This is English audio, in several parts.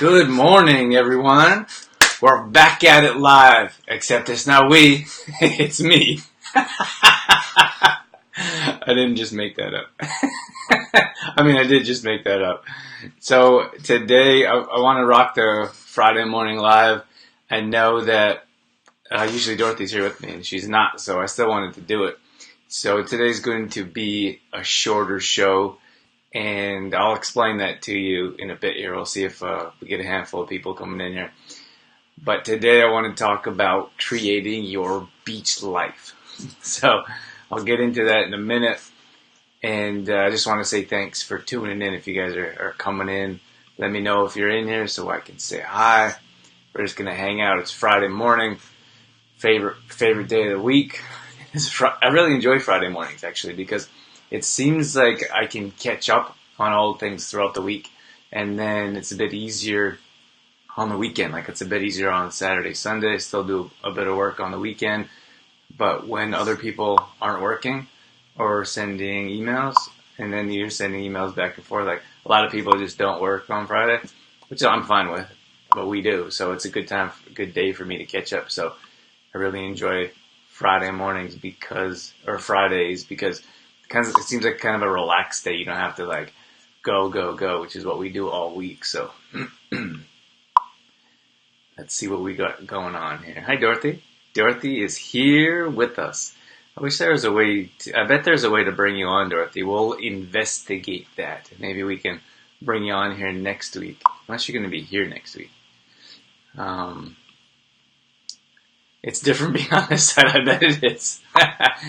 Good morning, everyone. We're back at it live, except it's not we, it's me. I didn't just make that up. I did just make that up. So today, I want to rock the Friday morning live. I know that usually Dorothy's here with me, and she's not, so I still wanted to do it. So today's going to be a shorter show. And I'll explain that to you in a bit here. We'll see if we get a handful of people coming in here. But today I want to talk about creating your beach life. So I'll get into that in a minute. And I just want to say thanks for tuning in. If you guys are coming in, let me know if you're in here so I can say hi. We're just going to hang out. It's Friday morning. Favorite day of the week. I really enjoy Friday mornings, actually, because it seems like I can catch up on all things throughout the week, and then it's a bit easier on the weekend. Like, it's a bit easier on Saturday, Sunday. Still do a bit of work on the weekend, but when other people aren't working or sending emails, and then you're sending emails back and forth, like a lot of people just don't work on Friday, which I'm fine with, but we do. So it's a good day for me to catch up. So I really enjoy Friday mornings Fridays because it seems like kind of a relaxed day. You don't have to like go, which is what we do all week. So let's see what we got going on here. Hi, Dorothy. Dorothy is here with us. I wish there was a way I bet there's a way to bring you on, Dorothy. We'll investigate that. Maybe we can bring you on here next week. Unless you're going to be here next week. It's different being on this side, I bet it is.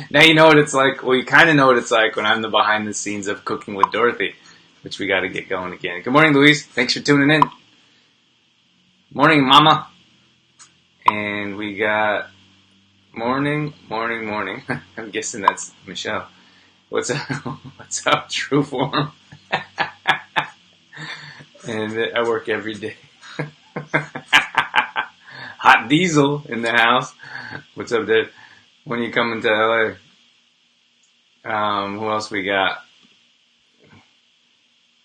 Now you know what it's like. Well, you kind of know what it's like when I'm the behind the scenes of Cooking with Dorothy, which we got to get going again. Good morning, Louise. Thanks for tuning in. Morning, Mama. And we got morning. I'm guessing that's Michelle. What's up, True Form? And I work every day. Hot Diesel in the house. What's up, Dave? When you coming to LA? Who else we got?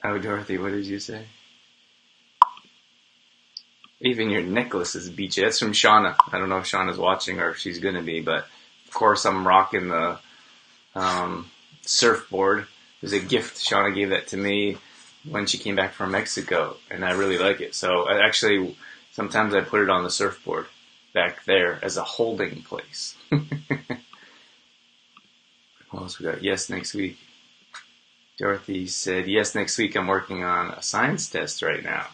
Oh, Dorothy, what did you say? Even your necklace is beachy. That's from Shauna. I don't know if Shauna's watching or if she's going to be, but of course I'm rocking the surfboard. It was a gift. Shauna gave that to me when she came back from Mexico, and I really like it. So sometimes I put it on the surfboard back there as a holding place. What else we got? Yes, next week. Dorothy said, yes, next week I'm working on a science test right now.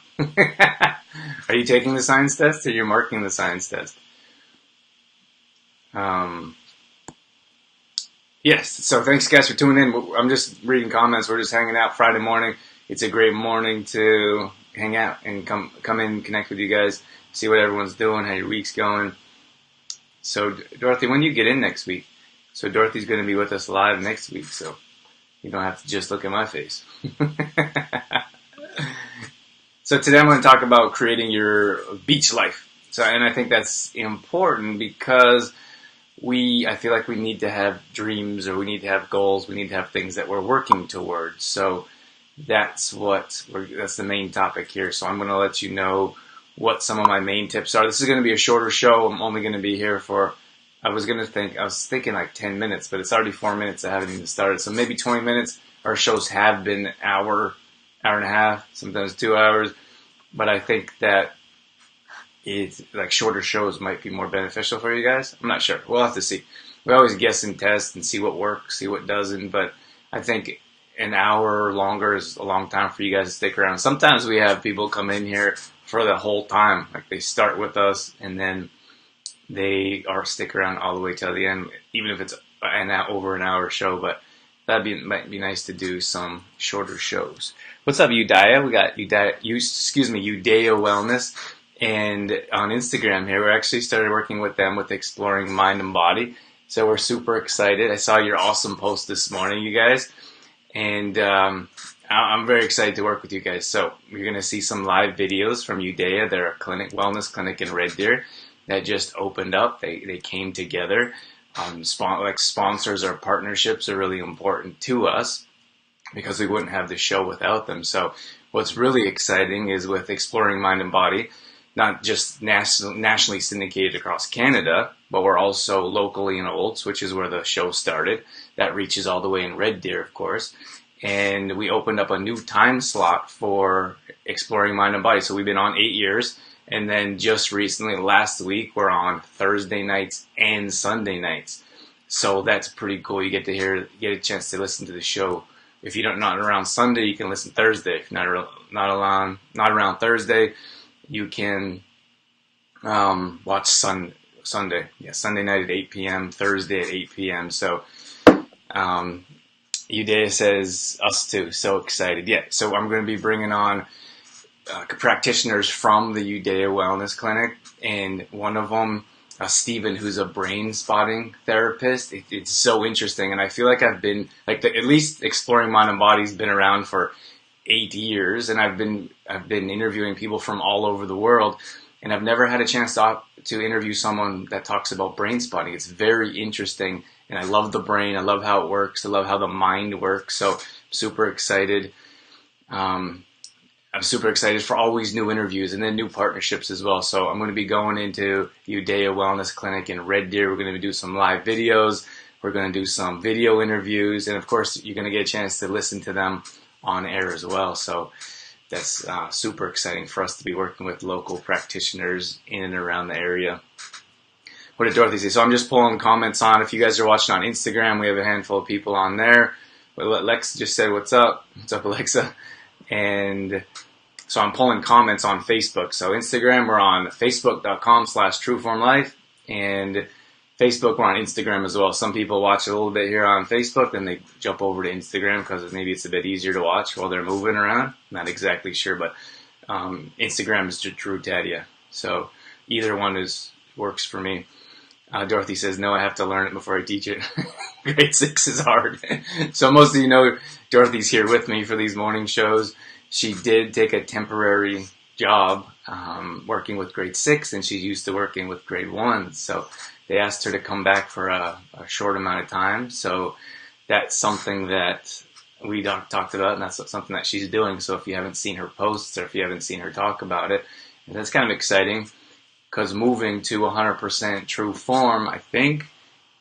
Are you taking the science test or you're marking the science test? Yes, so thanks guys for tuning in. I'm just reading comments. We're just hanging out Friday morning. It's a great morning to hang out and come in, connect with you guys, see what everyone's doing, how your week's going. So, Dorothy, when you get in next week, so Dorothy's going to be with us live next week, so you don't have to just look at my face. So today I'm going to talk about creating your beach life. And I think that's important because I feel like we need to have dreams, or we need to have goals, we need to have things that we're working towards. So that's the main topic here. So I'm going to let you know what some of my main tips are. This is going to be a shorter show. I'm only going to be here for, I was thinking like 10 minutes, but it's already 4 minutes. I haven't even started. So maybe 20 minutes. Our shows have been an hour and a half, sometimes 2 hours. But I think that it's like shorter shows might be more beneficial for you guys. I'm not sure. We'll have to see. We always guess and test and see what works, see what doesn't. But I think an hour or longer is a long time for you guys to stick around. Sometimes we have people come in here for the whole time. Like they start with us and then they stick around all the way till the end, even if it's over an hour show. But might be nice to do some shorter shows. What's up, Udaya? We got Udaya Wellness, and on Instagram here, we actually started working with them with exploring mind and body. So we're super excited. I saw your awesome post this morning, you guys, and I'm very excited to work with you guys. So you're going to see some live videos from Udaya. They're a wellness clinic in Red Deer that just opened up. They came together. Sponsors or partnerships are really important to us. because we wouldn't have the show without them. So what's really exciting is with Exploring Mind and Body, not just nationally syndicated across Canada, but we're also locally in Olds, which is where the show started. That reaches all the way in Red Deer, of course. And we opened up a new time slot for Exploring Mind and Body. So we've been on 8 years. And then just recently, last week, we're on Thursday nights and Sunday nights. So that's pretty cool. You get a chance to listen to the show. If you're not around Sunday, you can listen Thursday. If you're not around Thursday, you can watch Sunday. Yeah, Sunday night at 8 p.m., Thursday at 8 p.m. So Udea says us too. So excited. Yeah, so I'm going to be bringing on practitioners from the Udea Wellness Clinic, and one of them, Stephen, who's a brain spotting therapist. It's so interesting, and I feel like I've been at least Exploring Mind and Body's been around for 8 years, and I've been interviewing people from all over the world, and I've never had a chance to interview someone that talks about brain spotting. It's very interesting, and I love the brain. I love how it works. I love how the mind works. So super excited. I'm super excited for always new interviews and then new partnerships as well. So I'm going to be going into Udea Wellness Clinic in Red Deer. We're going to do some live videos. We're going to do some video interviews. And of course, you're going to get a chance to listen to them on air as well. So that's super exciting for us to be working with local practitioners in and around the area. What did Dorothy say? So I'm just pulling comments on. If you guys are watching on Instagram, we have a handful of people on there. Lex just said, what's up? What's up, Alexa? And so I'm pulling comments on Facebook. So Instagram, we're on facebook.com/trueformlife, and Facebook, we're on Instagram as well. Some people watch a little bit here on Facebook, then they jump over to Instagram because maybe it's a bit easier to watch while they're moving around. Not exactly sure, but Instagram is True Taddia. So either one works for me. Dorothy says, no, I have to learn it before I teach it. Grade 6 is hard. So most of you know Dorothy's here with me for these morning shows. She did take a temporary job working with grade 6, and she's used to working with grade 1. So they asked her to come back for a short amount of time. So that's something that we talked about, and that's something that she's doing. So if you haven't seen her posts or if you haven't seen her talk about it, that's kind of exciting. Because moving to 100% true form, I think,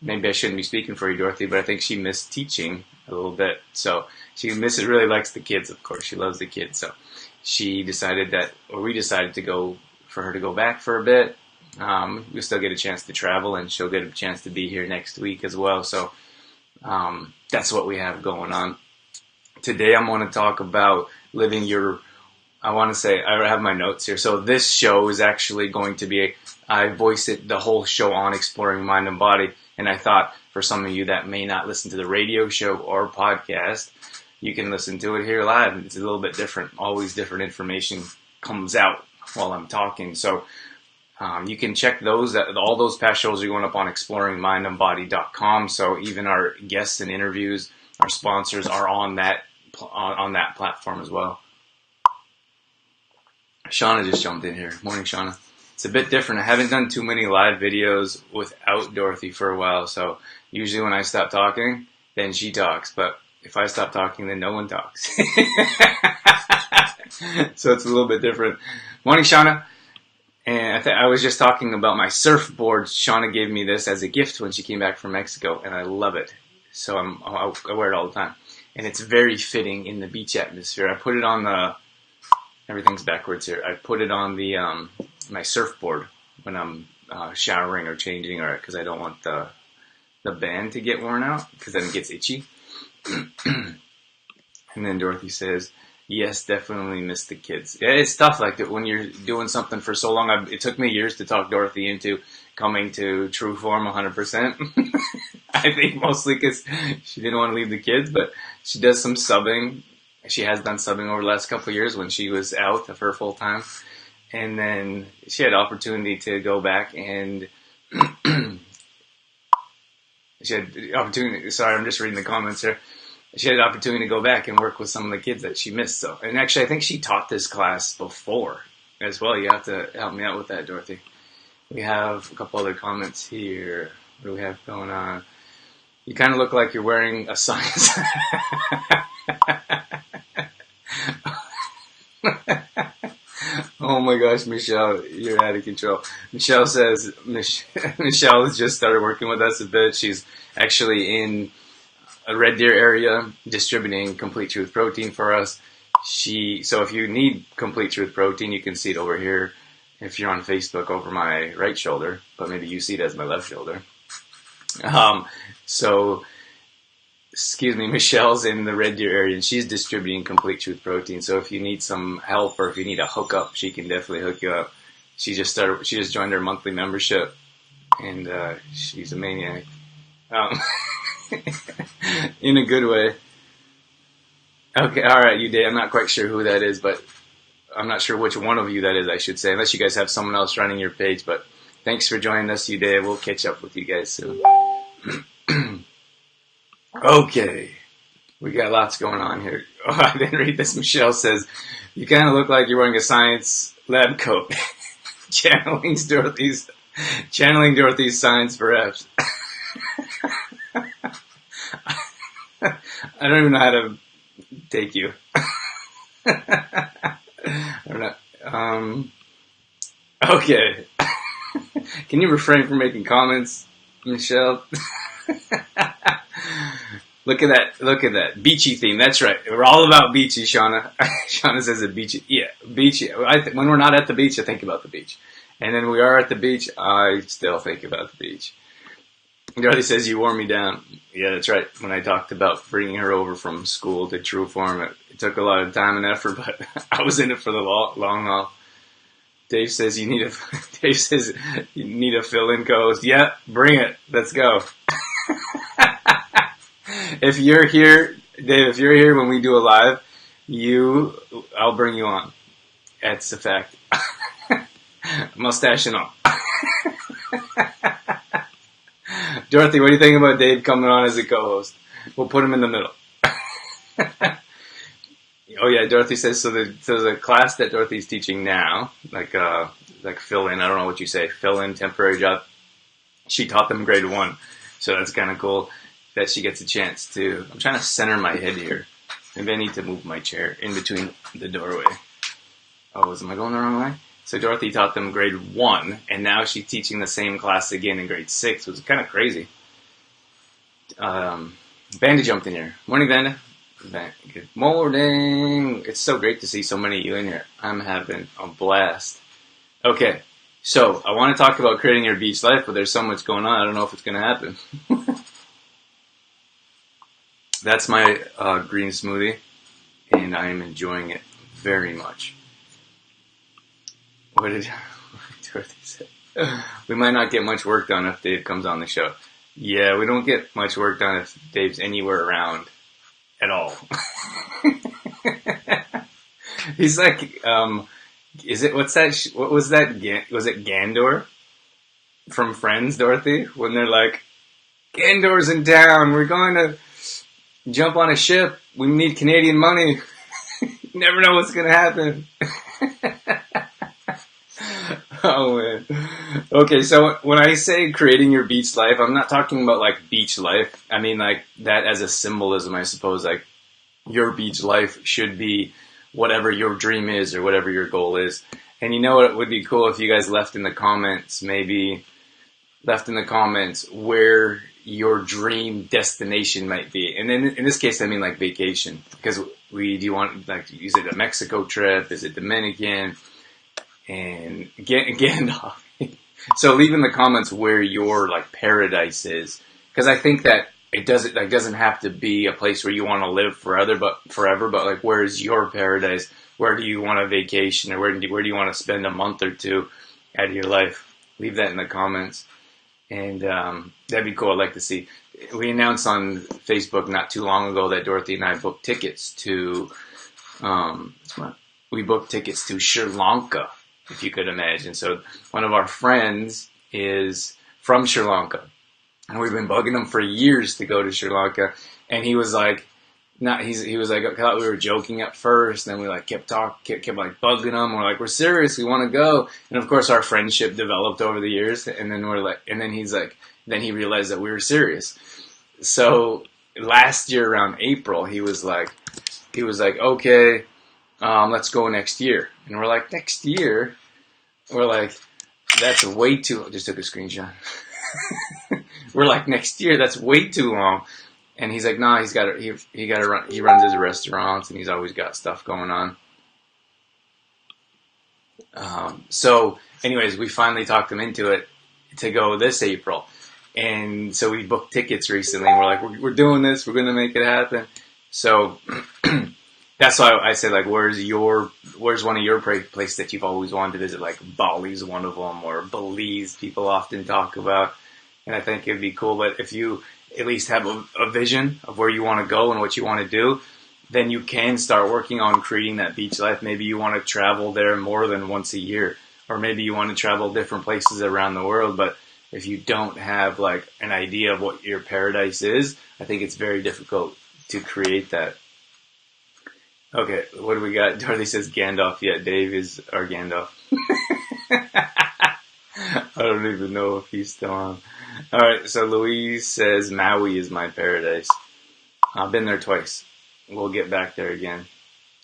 maybe I shouldn't be speaking for you, Dorothy, but I think she missed teaching a little bit. So really likes the kids, of course. She loves the kids. So we decided for her to go back for a bit. We'll still get a chance to travel, and she'll get a chance to be here next week as well. So that's what we have going on. Today I'm going to talk about living your... I have my notes here. So this show is actually going to be I voice it the whole show on Exploring Mind and Body. And I thought for some of you that may not listen to the radio show or podcast, you can listen to it here live. It's a little bit different. Always different information comes out while I'm talking. So you can check those. All those past shows are going up on exploringmindandbody.com. So even our guests and interviews, our sponsors are on that platform as well. Shauna just jumped in here. Morning, Shauna. It's a bit different. I haven't done too many live videos without Dorothy for a while. So usually when I stop talking, then she talks. But if I stop talking, then no one talks. So it's a little bit different. Morning, Shauna. And I was just talking about my surfboard. Shauna gave me this as a gift when she came back from Mexico, and I love it. So I wear it all the time. And it's very fitting in the beach atmosphere. I put it on everything's backwards here. I put it on my surfboard when I'm showering or changing, or because I don't want the band to get worn out, because then it gets itchy. And then Dorothy says, yes, definitely miss the kids. Yeah, it's tough like that when you're doing something for so long. It took me years to talk Dorothy into coming to true form 100%. I think mostly because she didn't want to leave the kids, but she does some subbing. She has done subbing over the last couple of years when she was out of her full time. And then she had opportunity to go back and sorry, I'm just reading the comments here. She had the opportunity to go back and work with some of the kids that she missed. So, and actually I think she taught this class before as well. You have to help me out with that, Dorothy. We have a couple other comments here. What do we have going on? You kind of look like you're wearing a science. Oh my gosh, Michelle, you're out of control. Michelle says, Michelle has just started working with us a bit. She's actually in a Red Deer area distributing Complete Truth protein for us. So if you need Complete Truth protein, you can see it over here. If you're on Facebook, over my right shoulder, but maybe you see it as my left shoulder. So, excuse me, Michelle's in the Red Deer area and she's distributing Complete Truth protein. So if you need some help or if you need a hookup, she can definitely hook you up. She just joined her monthly membership and she's a maniac. In a good way. Okay, alright, Uday, I'm not quite sure who that is, but I'm not sure which one of you that is, I should say, unless you guys have someone else running your page, but thanks for joining us, Uday. We'll catch up with you guys soon. Okay, we got lots going on here. Oh, I didn't read this. Michelle says, you kind of look like you're wearing a science lab coat. Channeling Dorothy's science for F's. I don't even know how to take you. I don't know. Okay. Can you refrain from making comments, Michelle? Look at that beachy theme. That's right. We're all about beachy, Shauna. Shauna says a beachy. Yeah, beachy. When we're not at the beach, I think about the beach, and then we are at the beach. I still think about the beach. Dorothy says you wore me down. Yeah, that's right. When I talked about bringing her over from school to True Form, it took a lot of time and effort, but I was in it for the long haul. Dave says you need a fill-in co-host. Yeah, bring it. Let's go. If you're here, Dave, if you're here when we do a live, I'll bring you on. That's a fact. Mustache and all. Dorothy, what do you think about Dave coming on as a co-host? We'll put him in the middle. Oh yeah, Dorothy says, so the class that Dorothy's teaching now, like fill-in, I don't know what you say, fill-in, temporary job, she taught them grade 1. So that's kind of cool that she gets a chance to, I'm trying to center my head here. Maybe I need to move my chair in between the doorway. Oh, am I going the wrong way? So Dorothy taught them grade 1, and now she's teaching the same class again in grade 6, which is kind of crazy. Vanda jumped in here. Morning, Vanda. Good morning. It's so great to see so many of you in here. I'm having a blast. Okay, so I want to talk about creating your beach life, but there's so much going on, I don't know if it's going to happen. That's my green smoothie, and I am enjoying it very much. What did Dorothy say? We might not get much work done if Dave comes on the show. Yeah, we don't get much work done if Dave's anywhere around at all. He's like, what was that? Was it Gandor from Friends, Dorothy? When they're like, Gandor's in town, we're going to jump on a ship, we need Canadian money. You never know what's going to happen. Oh man. Okay, so when I say creating your beach life, I'm not talking about like beach life. I mean like that as a symbolism, I suppose. Like your beach life should be whatever your dream is or whatever your goal is. And you know what would be cool if you guys left in the comments where your dream destination might be. And then in this case, I mean like vacation. Because do you want, like, is it a Mexico trip? Is it Dominican? And Gandalf. So leave in the comments where your like paradise is, because I think that it doesn't have to be a place where you want to live forever, but like where is your paradise? Where do you want a vacation, or where do you want to spend a month or two out of your life? Leave that in the comments, and that'd be cool. I'd like to see. We announced on Facebook not too long ago that Dorothy and I booked tickets to Sri Lanka. If you could imagine. So one of our friends is from Sri Lanka, and we've been bugging him for years to go to Sri Lanka. And he was like, he was like, I thought we were joking at first, and then we like kept like bugging him. We're like, we're serious, we want to go. And of course, our friendship developed over the years. And then then he realized that we were serious. So last year around April, he was like, okay, let's go next year. And we're like, next year? We're like, that's way too, just took a screenshot. We're like, next year, that's way too long. And he's like, nah, he got to run, he runs his restaurants and he's always got stuff going on. So anyways, we finally talked him into it to go this April. And so we booked tickets recently. And we're like, we're doing this. We're going to make it happen. So that's why I said, like, where's one of your places that you've always wanted to visit? Like Bali's one of them, or Belize people often talk about. And I think it'd be cool. But if you at least have a vision of where you want to go and what you want to do, then you can start working on creating that beach life. Maybe you want to travel there more than once a year, or maybe you want to travel different places around the world. But if you don't have like an idea of what your paradise is, I think it's very difficult to create that. Okay, what do we got? Dorothy says Gandalf. Yeah, Dave is our Gandalf. I don't even know if he's still on. All right, so Louise says Maui is my paradise. I've been there twice. We'll get back there again.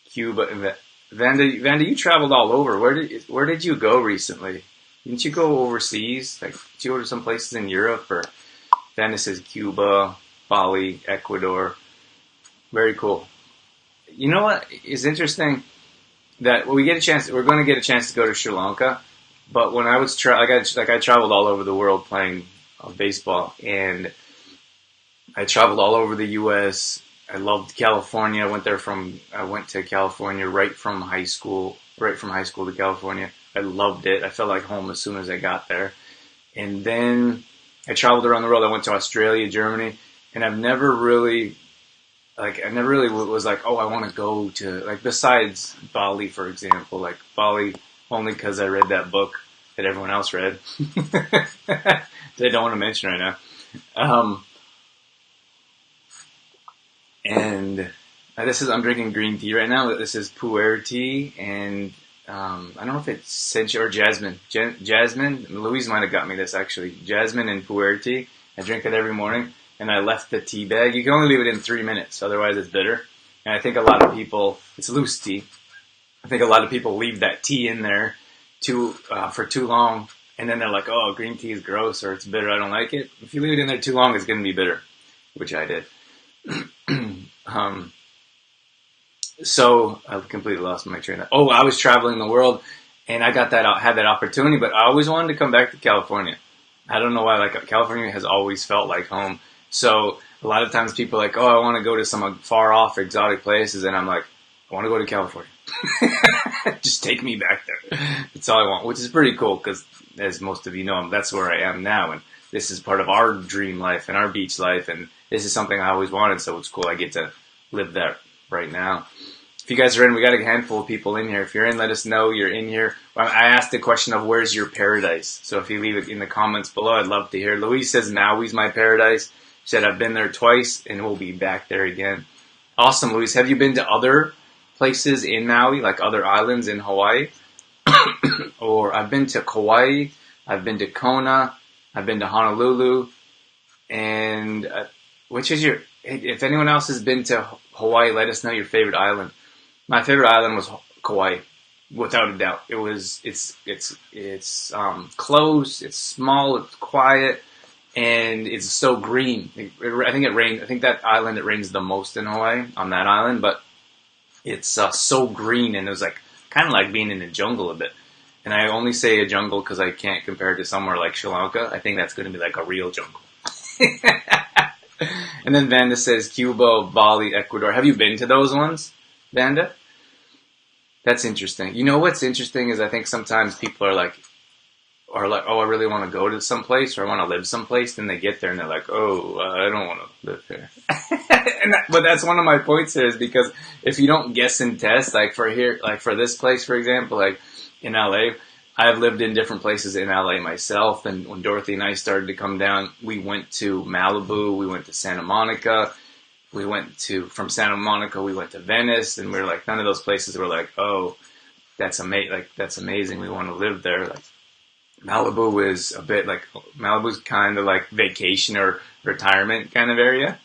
Cuba, Vanda, you traveled all over. Where did you go recently? Didn't you go overseas? Like, did you go to some places in Europe? Or Vanda says Cuba, Bali, Ecuador. Very cool. You know what is interesting? That we're going to get a chance to go to Sri Lanka. But when I was I traveled all over the world playing baseball, and I traveled all over the U.S. I loved California. I went to California right from high school to California. I loved it. I felt like home as soon as I got there. And then I traveled around the world. I went to Australia, Germany, and I never really was like, oh, I want to go to, like, besides Bali, for example, like Bali only because I read that book that everyone else read that I don't want to mention right now. And I'm drinking green tea right now. This is pu'er tea, and I don't know if it's sencha or jasmine. Jasmine, Louise might have got me this actually. Jasmine and pu'er tea. I drink it every morning, and I left the tea bag. You can only leave it in 3 minutes, otherwise it's bitter. And I think a lot of people, it's loose tea. I think a lot of people leave that tea in there for too long, and then they're like, oh, green tea is gross or it's bitter, I don't like it. If you leave it in there too long, it's going to be bitter, which I did. So I completely lost my train of thought. Oh, I was traveling the world, and I had that opportunity, but I always wanted to come back to California. I don't know why. Like, California has always felt like home. So a lot of times people are like, oh, I want to go to some far off exotic places, and I'm like, I want to go to California. Just take me back there. That's all I want, which is pretty cool because, as most of you know, that's where I am now, and this is part of our dream life and our beach life, and this is something I always wanted, so it's cool I get to live that right now. If you guys are in, we got a handful of people in here. If you're in, let us know you're in here. I asked the question of where's your paradise, so if you leave it in the comments below, I'd love to hear. Louise says Maui's my paradise. She said I've been there twice, and we'll be back there again. Awesome, Louise. Have you been to other places in Maui, like other islands in Hawaii? Or I've been to Kauai, I've been to Kona, I've been to Honolulu, and which is if anyone else has been to Hawaii, let us know your favorite island. My favorite island was Kauai, without a doubt. It's close, it's small, it's quiet, and it's so green. I think it rains. I think that island it rains the most in Hawaii on that island, but it's so green, and it was like kind of like being in a jungle a bit. And I only say a jungle because I can't compare it to somewhere like Sri Lanka. I think that's going to be like a real jungle. And then Vanda says Cuba, Bali, Ecuador. Have you been to those ones, Vanda? That's interesting. You know what's interesting is I think sometimes people are like, oh, I really want to go to some place or I want to live someplace. Then they get there and they're like, oh, I don't want to live here. But that's one of my points here is because if you don't guess and test, like for this place, for example, like in LA, I've lived in different places in LA myself. And when Dorothy and I started to come down, we went to Malibu, we went to Santa Monica. From Santa Monica, we went to Venice, and we were like, none of those places were like, oh, that's amazing. We want to live there. Like, Malibu is a bit like Malibu's kind of like vacation or retirement kind of area.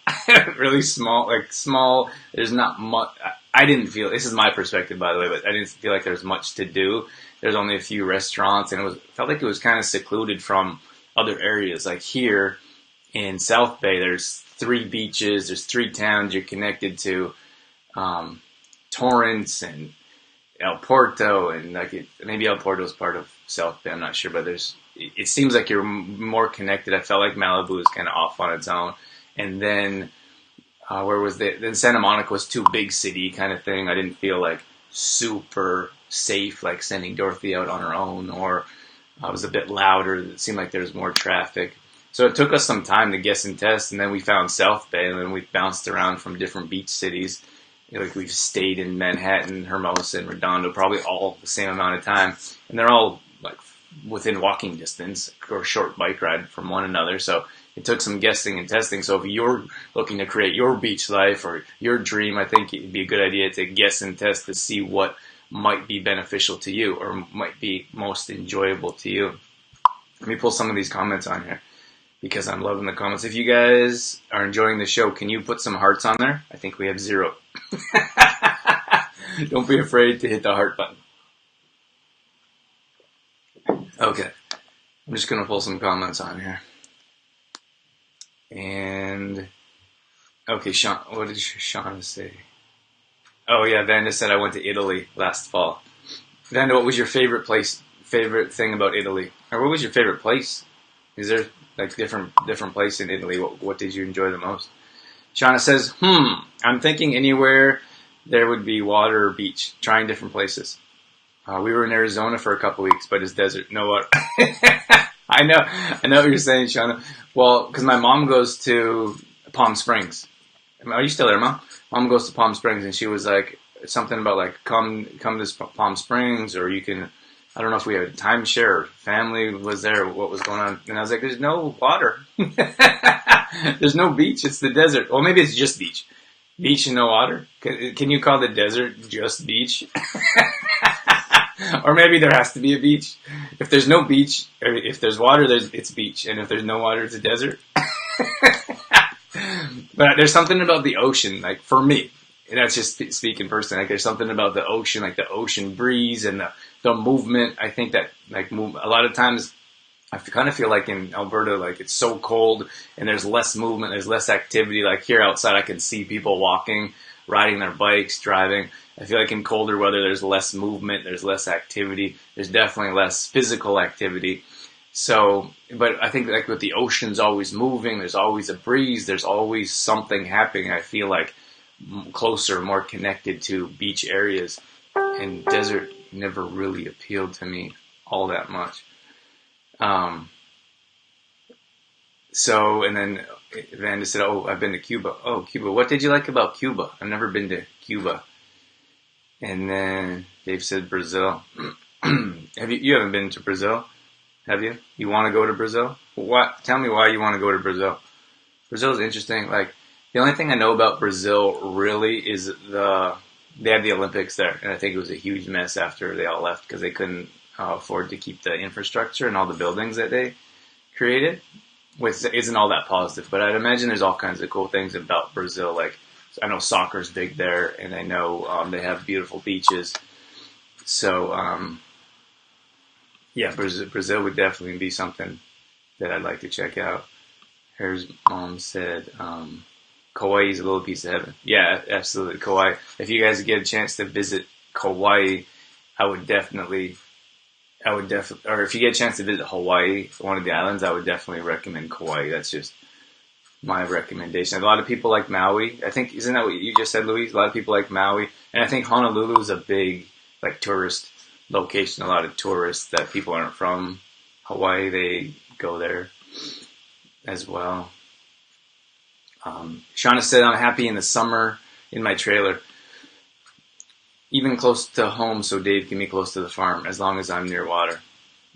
Really small, like small. There's not much. I didn't feel. This is my perspective, by the way, but I didn't feel like there's much to do. There's only a few restaurants, and felt like it was kind of secluded from other areas. Like here in South Bay, there's 3 beaches. There's 3 towns you're connected to. Torrance and El Porto, and maybe El Porto is part of South Bay. I'm not sure, but it seems like you're more connected. I felt like Malibu is kind of off on its own, and then where was then Santa Monica was too big city kind of thing. I didn't feel like super safe, like sending Dorothy out on her own, or it was a bit louder. It seemed like there was more traffic. So it took us some time to guess and test, and then we found South Bay, and then we bounced around from different beach cities. Like we've stayed in Manhattan, Hermosa, and Redondo, probably all the same amount of time, and they're all like within walking distance or a short bike ride from one another. So it took some guessing and testing. So if you're looking to create your beach life or your dream, I think it'd be a good idea to guess and test to see what might be beneficial to you or might be most enjoyable to you. Let me pull some of these comments on here, because I'm loving the comments. If you guys are enjoying the show, can you put some hearts on there? I think we have 0. Don't be afraid to hit the heart button. Okay. I'm just going to pull some comments on here. And, okay, Sean, what did Shauna say? Oh, yeah, Vanda said I went to Italy last fall. Vanda, what was your favorite thing about Italy? Or what was your favorite place? Is there like different place in Italy? What did you enjoy the most? Shauna says, I'm thinking anywhere there would be water or beach. Trying different places. We were in Arizona for a couple weeks, but it's desert, no water. I know what you're saying, Shauna. Well, because my mom goes to Palm Springs. Are you still there, Mom? Mom goes to Palm Springs, and she was like something about like come to Palm Springs, or you can. I don't know if we had a timeshare or family was there, or what was going on. And I was like, there's no water. There's no beach. It's the desert. Well, maybe it's just beach. Beach and no water. Can you call the desert just beach? Or maybe there has to be a beach. If there's no beach, or if there's water, it's beach. And if there's no water, it's a desert. But there's something about the ocean, like for me, and that's just speaking personally, like there's something about the ocean, like the ocean breeze and the movement. I think that like a lot of times I kind of feel like in Alberta, like it's so cold and there's less movement, there's less activity. Like here outside, I can see people walking, riding their bikes, driving. I feel like in colder weather, there's less movement, there's less activity, there's definitely less physical activity. So, but I think like with the ocean's always moving, there's always a breeze, there's always something happening. I feel like closer, more connected to beach areas, and desert never really appealed to me all that much. So, and then Vanda said, oh, I've been to Cuba. Oh, Cuba. What did you like about Cuba? I've never been to Cuba. And then Dave said Brazil. You haven't been to Brazil, have you? You want to go to Brazil? What? Tell me why you want to go to Brazil. Brazil is interesting. Like, the only thing I know about Brazil really is they had the Olympics there, and I think it was a huge mess after they all left because they couldn't afford to keep the infrastructure and all the buildings that they created, which isn't all that positive. But I'd imagine there's all kinds of cool things about Brazil. Like, I know soccer's big there, and I know they have beautiful beaches. So, yeah, Brazil would definitely be something that I'd like to check out. Here's Mom said, Kauai is a little piece of heaven. Yeah, absolutely, Kauai. If you guys get a chance to visit Kauai, I would definitely, or if you get a chance to visit Hawaii, one of the islands, I would definitely recommend Kauai. That's just my recommendation. A lot of people like Maui. I think, isn't that what you just said, Louise? A lot of people like Maui. And I think Honolulu is a big, like, tourist location. A lot of tourists that people aren't from Hawaii, they go there as well. Shauna said, I'm happy in the summer in my trailer, even close to home, so Dave can be close to the farm, as long as I'm near water.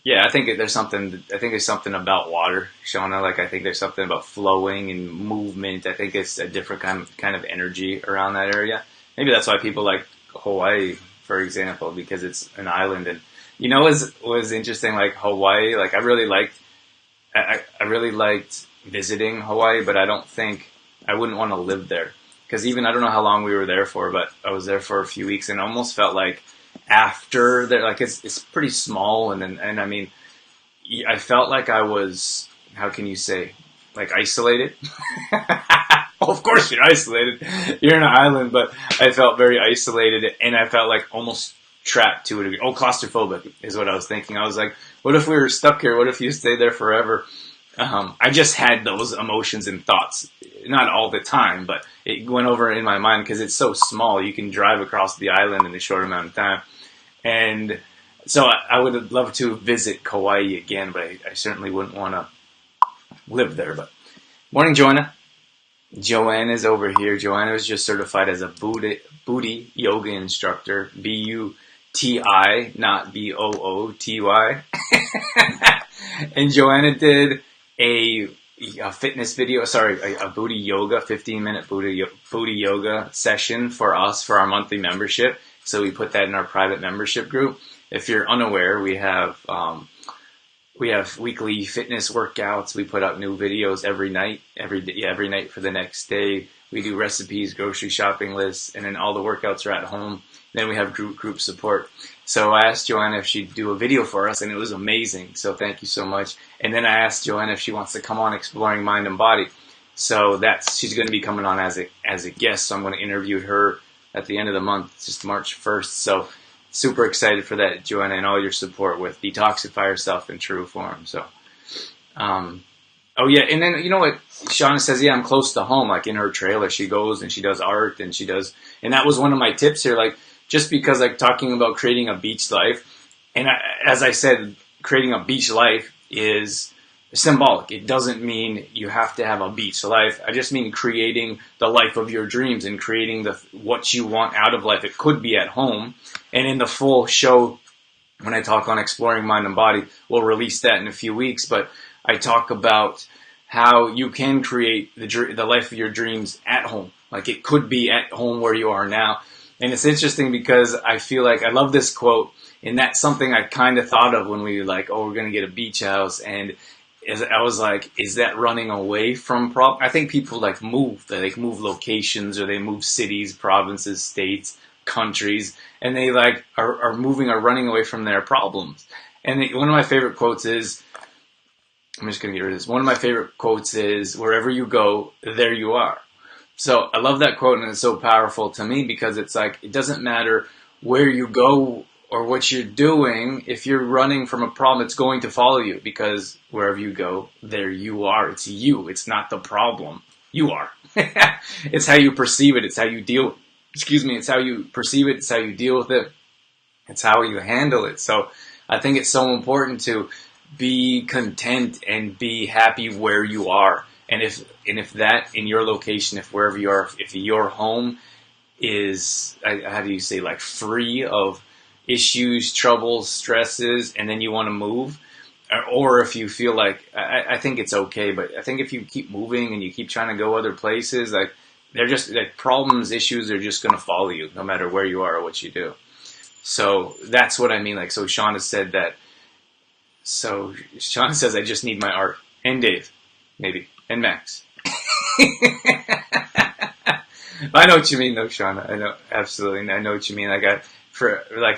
Yeah, I think there's something about water, Shauna. Like, I think there's something about flowing and movement. I think it's a different kind of energy around that area. Maybe that's why people like Hawaii, for example, because it's an island and You know, was interesting. Like Hawaii, like I really liked visiting Hawaii, but I don't think I wouldn't want to live there because even I don't know how long we were there for, but I was there for a few weeks and it almost felt like after that, like it's pretty small and I mean, I felt like I was, how can you say, like isolated. Well, of course you're isolated. You're in an island, but I felt very isolated and I felt like almost trapped to it. Oh, claustrophobic is what I was thinking. I was like, what if we were stuck here? What if you stayed there forever? I just had those emotions and thoughts, not all the time, but it went over in my mind because it's so small. You can drive across the island in a short amount of time. And so I would love to visit Kauai again, but I certainly wouldn't want to live there. But morning, Joanna. Joanna is over here. Joanna was just certified as a booty yoga instructor. BUTI, not BOOTY. And Joanna did a fitness video, a booty yoga, 15-minute booty yoga session for us for our monthly membership. So we put that in our private membership group. If you're unaware, we have weekly fitness workouts. We put out new videos every night for the next day. We do recipes, grocery shopping lists, and then all the workouts are at home. Then we have group support. So I asked Joanna if she'd do a video for us, and it was amazing. So thank you so much. And then I asked Joanna if she wants to come on Exploring Mind and Body. So she's going to be coming on as a guest. So I'm going to interview her at the end of the month, just March 1st. So super excited for that, Joanna, and all your support with Detoxify Yourself in True Form. So, oh yeah, and then you know what Shauna says? Yeah, I'm close to home. Like in her trailer, she goes and she does art and and that was one of my tips here. Like just because like talking about creating a beach life, and as I said, creating a beach life is symbolic. It doesn't mean you have to have a beach life. I just mean creating the life of your dreams and creating what you want out of life. It could be at home. And in the full show, when I talk on Exploring Mind and Body, we'll release that in a few weeks. But I talk about how you can create the life of your dreams at home. Like it could be at home where you are now. And it's interesting because I feel like I love this quote. And that's something I kind of thought of when we were like, oh, we're going to get a beach house. And I was like, is that running away from problem? I think people like move. They like move locations or they move cities, provinces, states, countries, and they like are moving or running away from their problems. And one of my favorite quotes is, I'm just going to get rid of this. One of my favorite quotes is, wherever you go, there you are. So I love that quote and it's so powerful to me because it's like, it doesn't matter where you go or what you're doing. If you're running from a problem, it's going to follow you because wherever you go, there you are. It's you. It's not the problem. You are. It's how you perceive it. It's how you deal. It's how you perceive it. It's how you deal with it. It's how you handle it. So I think it's so important to be content and be happy where you are. And if that in your location, if wherever you are, if your home is, how do you say, like free of issues, troubles, stresses, and then you want to move, or if you feel like, I think it's okay, but I think if you keep moving and you keep trying to go other places, like they're just like problems, issues are just going to follow you no matter where you are or what you do. So that's what I mean. Like, so Shauna said that. So Shauna says, I just need my art. And Dave, maybe. And Max. I know what you mean though, Shauna. I know, absolutely. I know what you mean. Like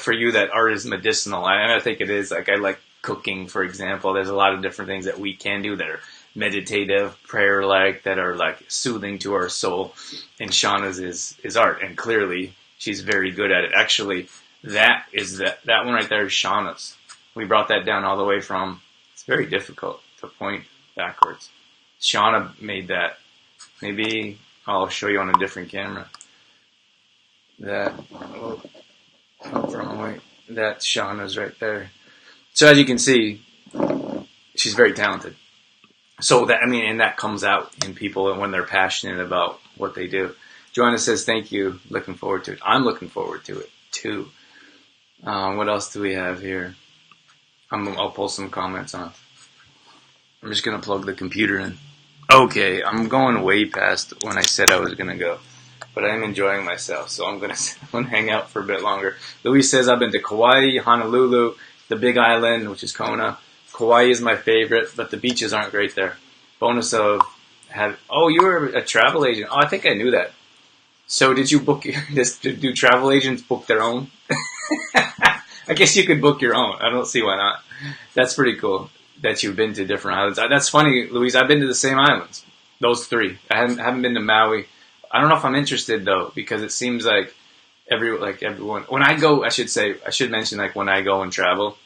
for you, that art is medicinal. I think it is. Like I like cooking, for example. There's a lot of different things that we can do that are meditative, prayer-like, that are like soothing to our soul. And Shauna's is art, and clearly she's very good at it. Actually, that one right there is Shauna's. We brought that down all the way from. It's very difficult to point backwards. Shauna made that. Maybe I'll show you on a different camera. That's Shauna's right there. So as you can see, she's very talented. So and that comes out in people when they're passionate about what they do. Joanna says, thank you. Looking forward to it. I'm looking forward to it too. What else do we have here? I'll pull some comments on. I'm just going to plug the computer in. Okay, I'm going way past when I said I was going to go. But I am enjoying myself, so I'm going to hang out for a bit longer. Louise says, I've been to Kauai, Honolulu, the Big Island, which is Kona. Kauai is my favorite, but the beaches aren't great there. Bonus of oh, you were a travel agent. Oh, I think I knew that. So did you book this? Do travel agents book their own? I guess you could book your own. I don't see why not. That's pretty cool that you've been to different islands. That's funny, Louise. I've been to the same islands. Those three. I haven't been to Maui. I don't know if I'm interested though, because it seems like everyone. When I go, I should mention like when I go and travel,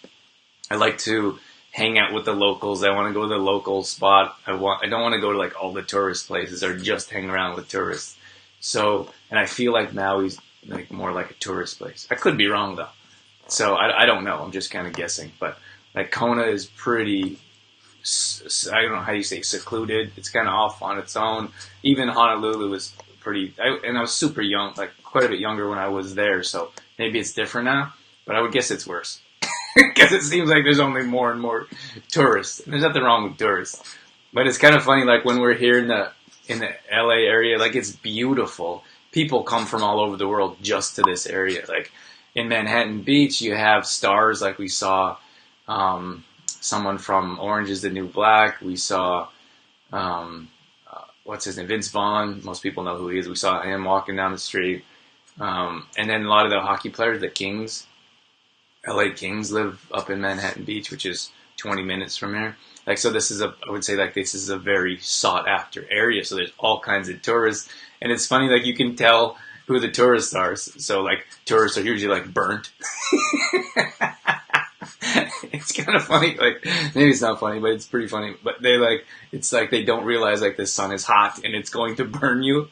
I like to hang out with the locals. I want to go to the local spot. I don't want to go to like all the tourist places or just hang around with tourists. So, and I feel like Maui's like more like a tourist place. I could be wrong though. So I don't know. I'm just kind of guessing. But like Kona is pretty, I don't know how you say, secluded. It's kind of off on its own. Even Honolulu is pretty, and I was super young, like quite a bit younger when I was there. So maybe it's different now, but I would guess it's worse. Because it seems like there's only more and more tourists. And there's nothing wrong with tourists. But it's kind of funny, like when we're here in the LA area, like it's beautiful. People come from all over the world just to this area. Like in Manhattan Beach, you have stars like we saw someone from Orange is the New Black. We saw, what's his name? Vince Vaughn. Most people know who he is. We saw him walking down the street. And then a lot of the hockey players, the Kings, LA Kings live up in Manhattan Beach, which is 20 minutes from here. Like, so I would say like this is a very sought after area. So there's all kinds of tourists. And it's funny, like you can tell who the tourists are. So like tourists are usually like burnt. It's kind of funny. Like maybe it's not funny, but it's pretty funny. But it's like they don't realize like the sun is hot and it's going to burn you.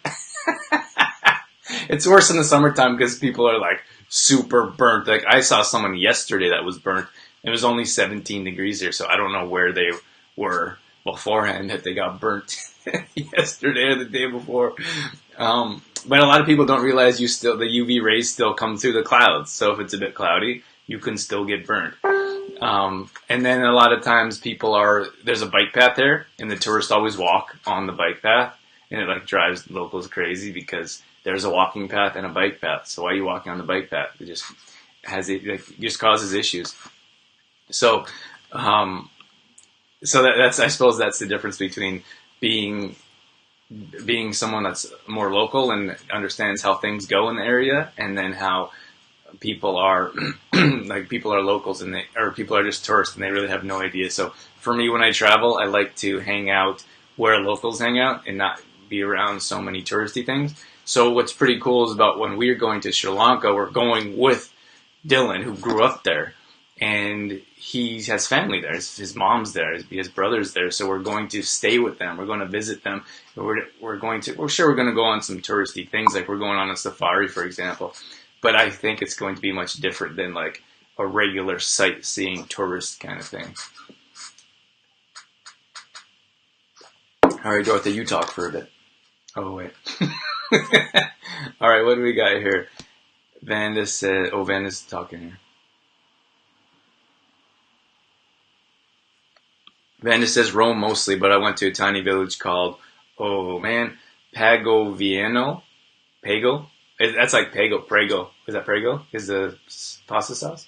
It's worse in the summertime because people are like super burnt. Like I saw someone yesterday that was burnt. It was only 17 degrees here, so I don't know where they were beforehand that they got burnt yesterday or the day before. But a lot of people don't realize the UV rays still come through the clouds. So if it's a bit cloudy, you can still get burnt. And then a lot of times there's a bike path there, and the tourists always walk on the bike path, and it like drives locals crazy because there's a walking path and a bike path. So why are you walking on the bike path? It just causes issues. So, that's I suppose that's the difference between being someone that's more local and understands how things go in the area, and then how people are like people are locals or people are just tourists and they really have no idea. So for me, when I travel, I like to hang out where locals hang out and not be around so many touristy things. So what's pretty cool is about when we're going to Sri Lanka, we're going with Dylan, who grew up there, and he has family there. His mom's there, his brother's there. So we're going to stay with them. We're going to visit them. We're going to go on some touristy things, like we're going on a safari, for example. But I think it's going to be much different than like a regular sightseeing tourist kind of thing. All right, Dorothy, you talk for a bit. Oh, wait. All right, what do we got here? Vandis said, Vandis is talking here. Vandis says Rome mostly, but I went to a tiny village called, Pago. Pago? That's like Prego. Is that Prego? Is the pasta sauce?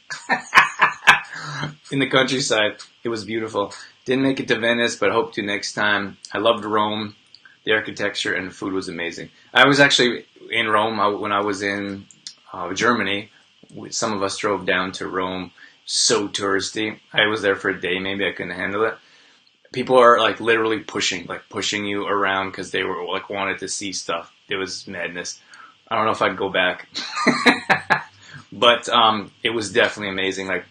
In the countryside. It was beautiful. Didn't make it to Venice, but hope to next time. I loved Rome. The architecture and the food was amazing. I was actually in Rome when I was in Germany. Some of us drove down to Rome. So touristy. I was there for a day. Maybe I couldn't handle it. People are like literally pushing you around because they were like wanted to see stuff. It was madness. I don't know if I'd go back, but it was definitely amazing. Like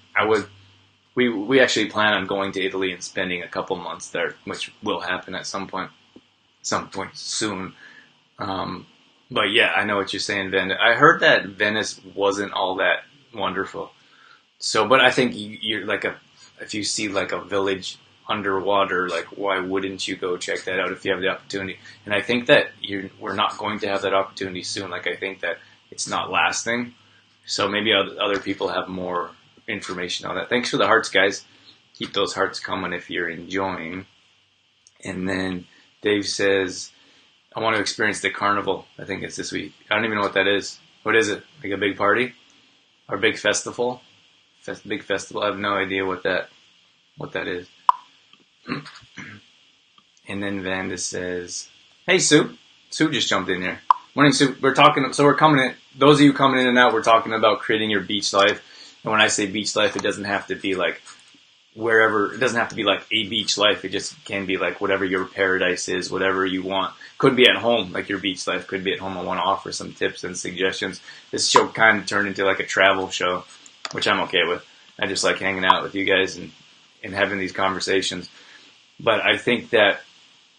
we actually plan on going to Italy and spending a couple months there, which will happen at some point soon. But yeah, I know what you're saying, Venice. I heard that Venice wasn't all that wonderful. So, but I think you're like if you see like a village underwater, like why wouldn't you go check that out if you have the opportunity? And I think that we're not going to have that opportunity soon. Like I think that it's not lasting. So maybe other people have more information on that. Thanks for the hearts, guys. Keep those hearts coming if you're enjoying. And then Dave says, I want to experience the carnival. I think it's this week. I don't even know what that is. What is it? Like a big party? Or a big festival? big festival. I have no idea what that is. And then Vanda says, "Hey Sue." Sue just jumped in here. Morning, Sue. We're talking. So we're coming in. Those of you coming in and out, we're talking about creating your beach life. And when I say beach life, it doesn't have to be like wherever. It doesn't have to be like a beach life. It just can be like whatever your paradise is, whatever you want. Could be at home, like your beach life. Could be at home. I want to offer some tips and suggestions. This show kind of turned into like a travel show, which I'm okay with. I just like hanging out with you guys and having these conversations. But I think that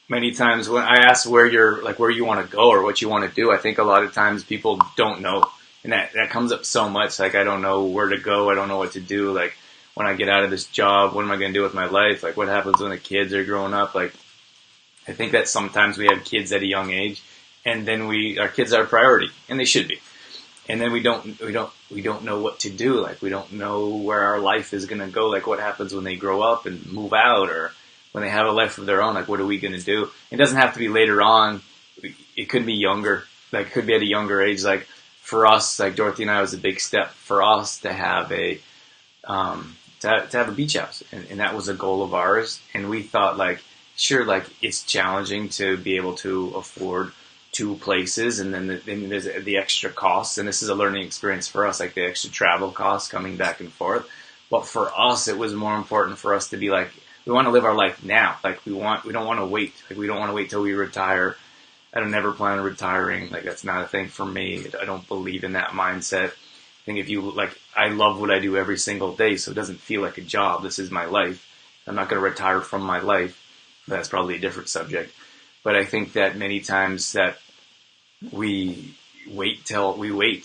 many times when I ask where you want to go or what you want to do, I think a lot of times people don't know. And that comes up so much. Like, I don't know where to go. I don't know what to do. Like, when I get out of this job, what am I going to do with my life? Like, what happens when the kids are growing up? Like, I think that sometimes we have kids at a young age, and then our kids are a priority, and they should be. And then we don't know what to do. Like, we don't know where our life is going to go. Like, what happens when they grow up and move out, or when they have a life of their own? Like, what are we going to do? It doesn't have to be later on. It could be younger. Like, it could be at a younger age. Like, for us, like Dorothy and I, it was a big step for us to have a beach house, and that was a goal of ours. And we thought, like, sure, like, it's challenging to be able to afford two places, and then there's the extra costs, and this is a learning experience for us, like the extra travel costs coming back and forth. But for us, it was more important for us to be like, we want to live our life now. Like, we don't want to wait. Like, we don't want to wait till we retire. I don't never plan on retiring. Like, that's not a thing for me. I don't believe in that mindset. I think I love what I do every single day, so it doesn't feel like a job. This is my life. I'm not going to retire from my life. That's probably a different subject. But I think that many times that we wait.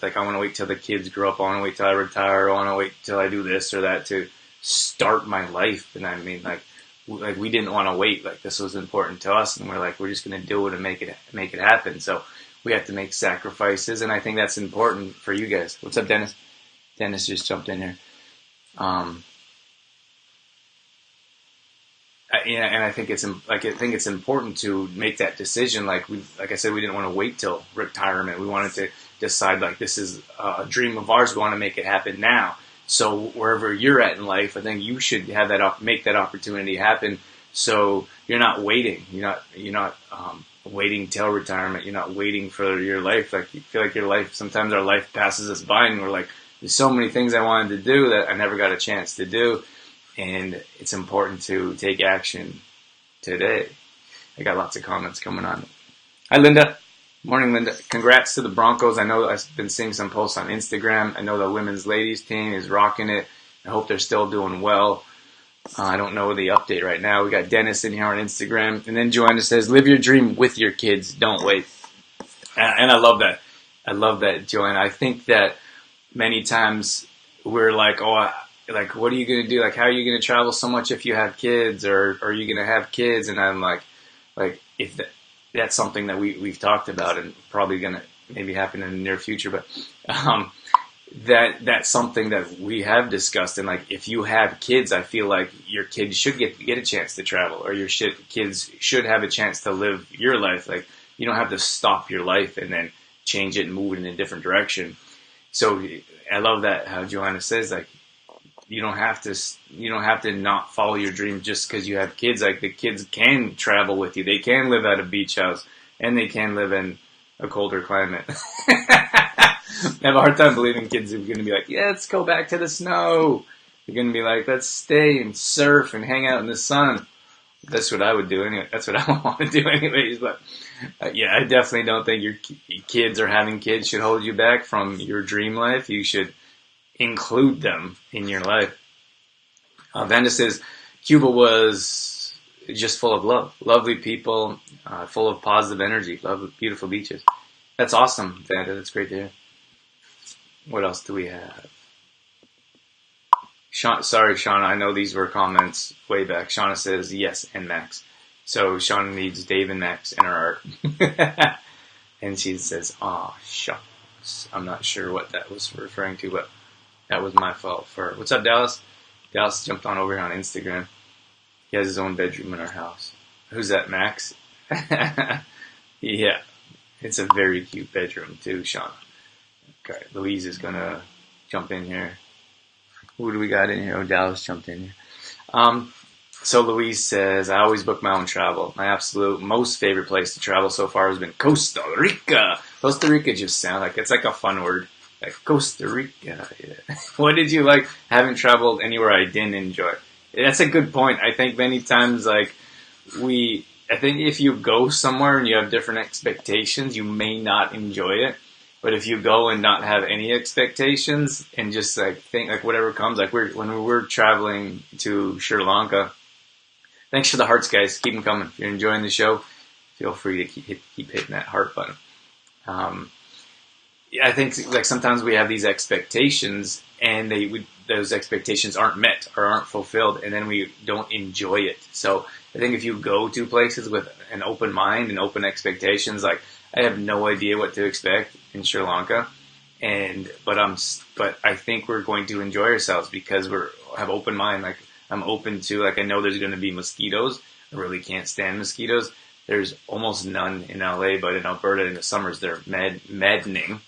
Like, I want to wait till the kids grow up. I want to wait till I retire. I want to wait till I do this or that to start my life. And I mean, like we didn't want to wait. Like, this was important to us, and we're just going to do it and make it happen. So we have to make sacrifices, and I think that's important for you guys. What's up, Dennis? Dennis just jumped in here. And I think it's important to make that decision. Like I said, we didn't want to wait till retirement. We wanted to decide, like, this is a dream of ours. We want to make it happen now. So wherever you're at in life, I think you should have make that opportunity happen. So you're not waiting. You're not waiting till retirement. You're not waiting for your life. Like, you feel like your life. Sometimes our life passes us by, and we're like, there's so many things I wanted to do that I never got a chance to do. And it's important to take action today. I got lots of comments coming on. Hi, Linda. Morning, Linda. Congrats to the Broncos. I know I've been seeing some posts on Instagram. I know the women's ladies team is rocking it. I hope they're still doing well. I don't know the update right now. We got Dennis in here on Instagram. And then Joanna says, live your dream with your kids. Don't wait. And I love that. I love that, Joanna. I think that many times we're like, like, what are you going to do? Like, how are you going to travel so much if you have kids, or are you going to have kids? And I'm like if that's something that we've talked about, and probably going to maybe happen in the near future, but that's something that we have discussed. And like, if you have kids, I feel like your kids should get a chance to travel, or your kids should have a chance to live your life. Like, you don't have to stop your life and then change it and move it in a different direction. So I love that how Joanna says, like, you don't have to not follow your dream just because you have kids. Like, the kids can travel with you. They can live at a beach house, and they can live in a colder climate. I have a hard time believing kids are going to be like, yeah, let's go back to the snow. They're going to be like, let's stay and surf and hang out in the sun. That's what I would do anyway. That's what I want to do anyways. But yeah, I definitely don't think your kids or having kids should hold you back from your dream life. You should include them in your life. Vanda says, Cuba was just full of love. Lovely people, full of positive energy. Love beautiful beaches. That's awesome, Vanda. That's great to hear. What else do we have? Sorry, Shauna. I know these were comments way back. Shauna says, yes, and Max. So Shauna needs Dave and Max in her art. And she says, shucks. I'm not sure what that was referring to, but that was my fault. What's up, Dallas? Dallas jumped on over here on Instagram. He has his own bedroom in our house. Who's that, Max? Yeah. It's a very cute bedroom, too, Shauna. Okay, Louise is going to jump in here. Who do we got in here? Oh, Dallas jumped in here. So Louise says, I always book my own travel. My absolute most favorite place to travel so far has been Costa Rica. Costa Rica just sounds like it's like a fun word. Like Costa Rica. Yeah. What did you like? Haven't traveled anywhere I didn't enjoy. That's a good point. I think many times I think if you go somewhere and you have different expectations, you may not enjoy it. But if you go and not have any expectations and just like think like whatever comes, like when we were traveling to Sri Lanka. Thanks for the hearts, guys. Keep them coming. If you're enjoying the show, feel free to keep hitting that heart button. I think like sometimes we have these expectations and those expectations aren't met or aren't fulfilled, and then we don't enjoy it. So I think if you go to places with an open mind and open expectations, like I have no idea what to expect in Sri Lanka, but I think we're going to enjoy ourselves because have open mind. Like I'm open to I know there's going to be mosquitoes. I really can't stand mosquitoes. There's almost none in LA, but in Alberta in the summers they're maddening.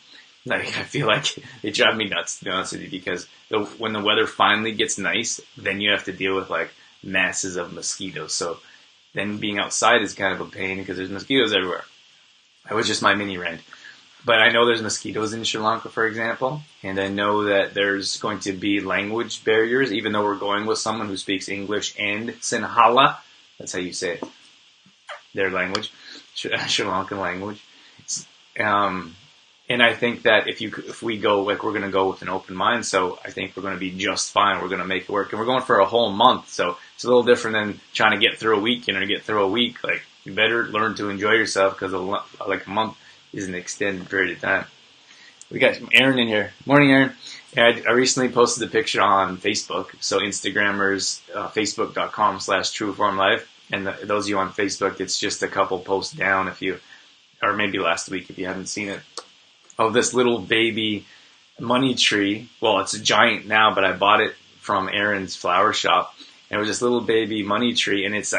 Like I feel like they drive me nuts, to be honest with you, because when the weather finally gets nice, then you have to deal with like masses of mosquitoes. So then being outside is kind of a pain because there's mosquitoes everywhere. That was just my mini rant. But I know there's mosquitoes in Sri Lanka, for example, and I know that there's going to be language barriers, even though we're going with someone who speaks English and Sinhala. That's how you say it. Their language, Sri Lankan language. And I think that if we go, like we're going to go with an open mind, so I think we're going to be just fine. We're going to make it work. And we're going for a whole month, so it's a little different than trying to get through a weekend or get through a week. Like, you better learn to enjoy yourself because like a month is an extended period of time. We got Aaron in here. Morning, Aaron. I recently posted a picture on Facebook. So Instagrammers, facebook.com/trueformlife. And those of you on Facebook, it's just a couple posts down or maybe last week if you haven't seen it. Of this little baby money tree. Well, it's a giant now, but I bought it from Aaron's flower shop. And it was this little baby money tree, and it's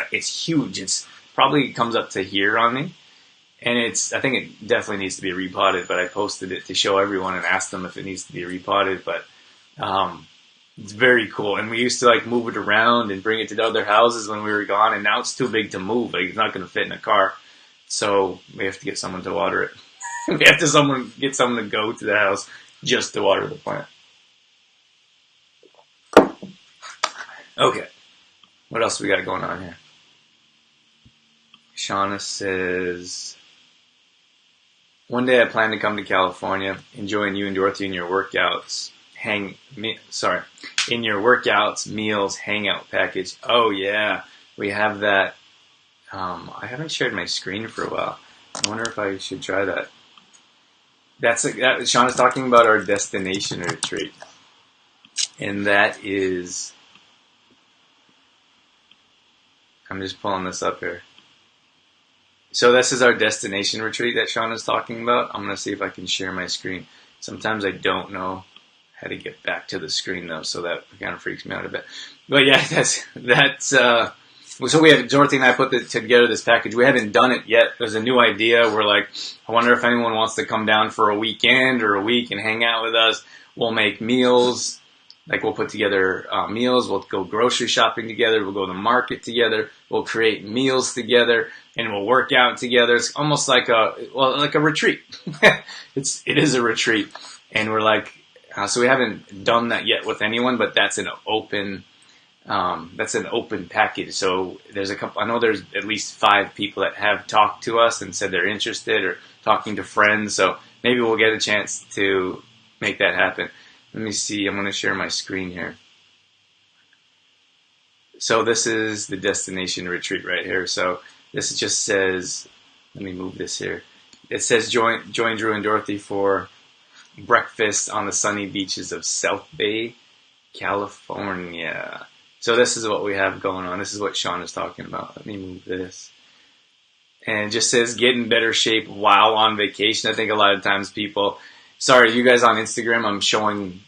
huge. It's probably comes up to here on me. And I think it definitely needs to be repotted, but I posted it to show everyone and asked them if it needs to be repotted. But it's very cool. And we used to like move it around and bring it to other houses when we were gone, and now it's too big to move. Like it's not going to fit in a car. So we have to get someone to water it. We have to get someone to go to the house just to water the plant. Okay. What else we got going on here? Shauna says, one day I plan to come to California, enjoying you and Dorothy in your workouts. In your workouts, meals, hangout package. Oh yeah, we have that. I haven't shared my screen for a while. I wonder if I should try that. Shauna's talking about our destination retreat. And that is, I'm just pulling this up here. So this is our destination retreat that Shauna's talking about. I'm going to see if I can share my screen. Sometimes I don't know how to get back to the screen though, so that kind of freaks me out a bit. But yeah, so we have, Dorothy and I put together this package. We haven't done it yet. There's a new idea. We're like, I wonder if anyone wants to come down for a weekend or a week and hang out with us. We'll make meals. Like we'll put together meals. We'll go grocery shopping together. We'll go to the market together. We'll create meals together, and we'll work out together. It's almost like a retreat. It is a retreat, and we're like, so we haven't done that yet with anyone, but that's an open package. So I know there's at least 5 people that have talked to us and said they're interested or talking to friends. So maybe we'll get a chance to make that happen. Let me see. I'm going to share my screen here. So this is the destination retreat right here. So this just says, let me move this here. It says join Drew and Dorothy for breakfast on the sunny beaches of South Bay, California. So this is what we have going on. This is what Sean is talking about. Let me move this. And it just says get in better shape while on vacation. I think a lot of times sorry, you guys on Instagram, I'm showing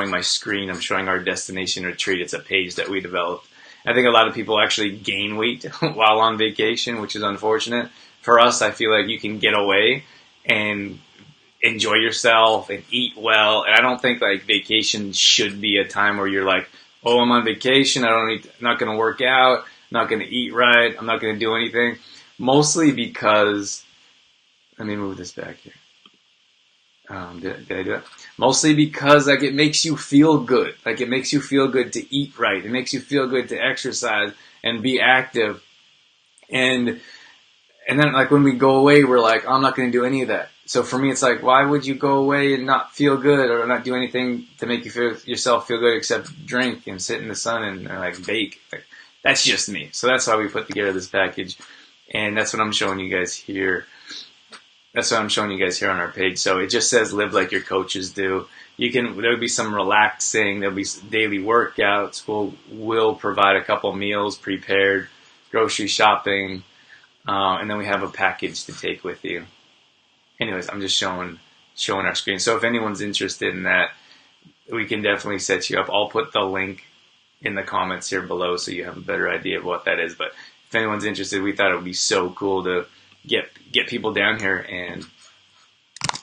my screen. I'm showing our destination retreat. It's a page that we developed. I think a lot of people actually gain weight while on vacation, which is unfortunate. For us, I feel like you can get away and enjoy yourself and eat well. And I don't think like vacation should be a time where you're like, oh, I'm on vacation. I'm not going to work out. I'm not going to eat right. I'm not going to do anything. Mostly because, let me move this back here. Did I do it? Mostly because like it makes you feel good. Like it makes you feel good to eat right. It makes you feel good to exercise and be active. And then like when we go away, we're like, oh, I'm not going to do any of that. So for me, it's like, why would you go away and not feel good or not do anything to make yourself feel good except drink and sit in the sun and like bake? Like, that's just me. So that's why we put together this package. And that's what I'm showing you guys here. That's what I'm showing you guys here on our page. So it just says live like your coaches do. There'll be some relaxing, there'll be daily workouts. We'll provide a couple meals prepared, grocery shopping, and then we have a package to take with you. Anyways, I'm just showing our screen. So if anyone's interested in that, we can definitely set you up. I'll put the link in the comments here below so you have a better idea of what that is. But if anyone's interested, we thought it would be so cool to get people down here and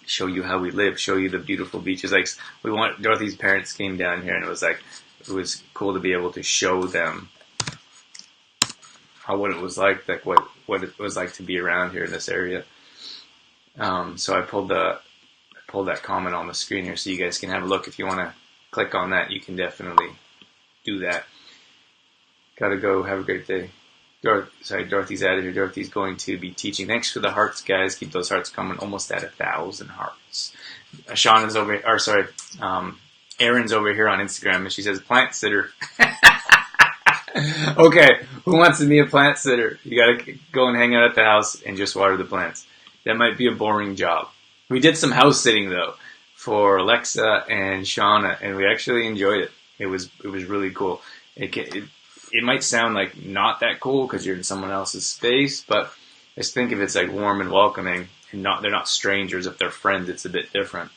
show you how we live, show you the beautiful beaches. Like Dorothy's parents came down here, and it was cool to be able to show them what it was like what it was like to be around here in this area. So I pulled that comment on the screen here so you guys can have a look. If you want to click on that, you can definitely do that. Gotta go. Have a great day. Dorothy's out of here. Dorothy's going to be teaching. Thanks for the hearts, guys. Keep those hearts coming. Almost at 1,000 hearts. Erin's over here on Instagram, and she says, plant sitter. Okay, who wants to be a plant sitter? You gotta go and hang out at the house and just water the plants. That might be a boring job. We did some house sitting, though, for Alexa and Shauna, and we actually enjoyed it. It was really cool. It might sound like not that cool because you're in someone else's space, but just think if it's like warm and welcoming, and they're not strangers. If they're friends, it's a bit different.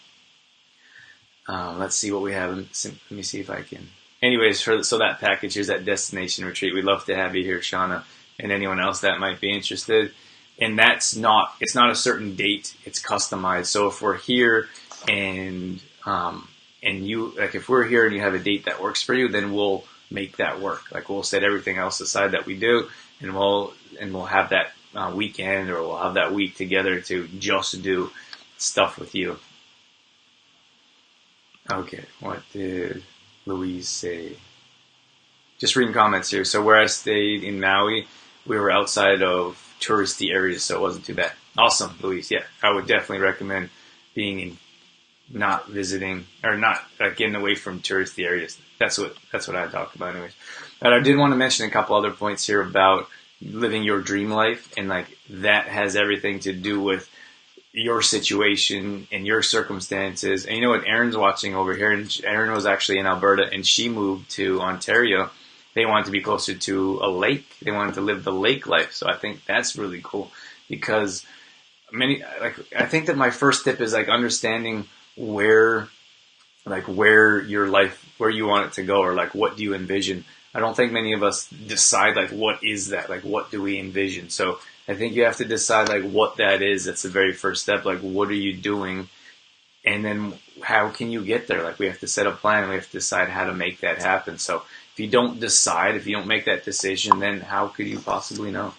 Let's see what we have. Let me see if I can. Anyways, so that package, here's that destination retreat. We'd love to have you here, Shauna, and anyone else that might be interested. And it's not a certain date. It's customized. So if we're here and you, like if we're here and you have a date that works for you, then we'll make that work. Like we'll set everything else aside that we do, and we'll have that weekend, or we'll have that week together to just do stuff with you. Okay, what did Louise say? Just reading comments here. So where I stayed in Maui, we were outside of touristy areas, so it wasn't too bad. Awesome, Louise. Yeah, I would definitely recommend not visiting or not getting away from touristy areas. That's what I talked about, anyways. But I did want to mention a couple other points here about living your dream life, and like that has everything to do with your situation and your circumstances. And you know what? Erin's watching over here, and Erin was actually in Alberta, and she moved to Ontario. They wanted to be closer to a lake. They wanted to live the lake life. So I think that's really cool, because I think that my first tip is like understanding where your life, where you want it to go, or like what do you envision. I don't think many of us decide like what is that, like what do we envision. So I think you have to decide like what that is. That's the very first step. Like what are you doing, and then how can you get there? Like we have to set a plan, and we have to decide how to make that happen. So if you don't decide, if you don't make that decision, then how could you possibly know?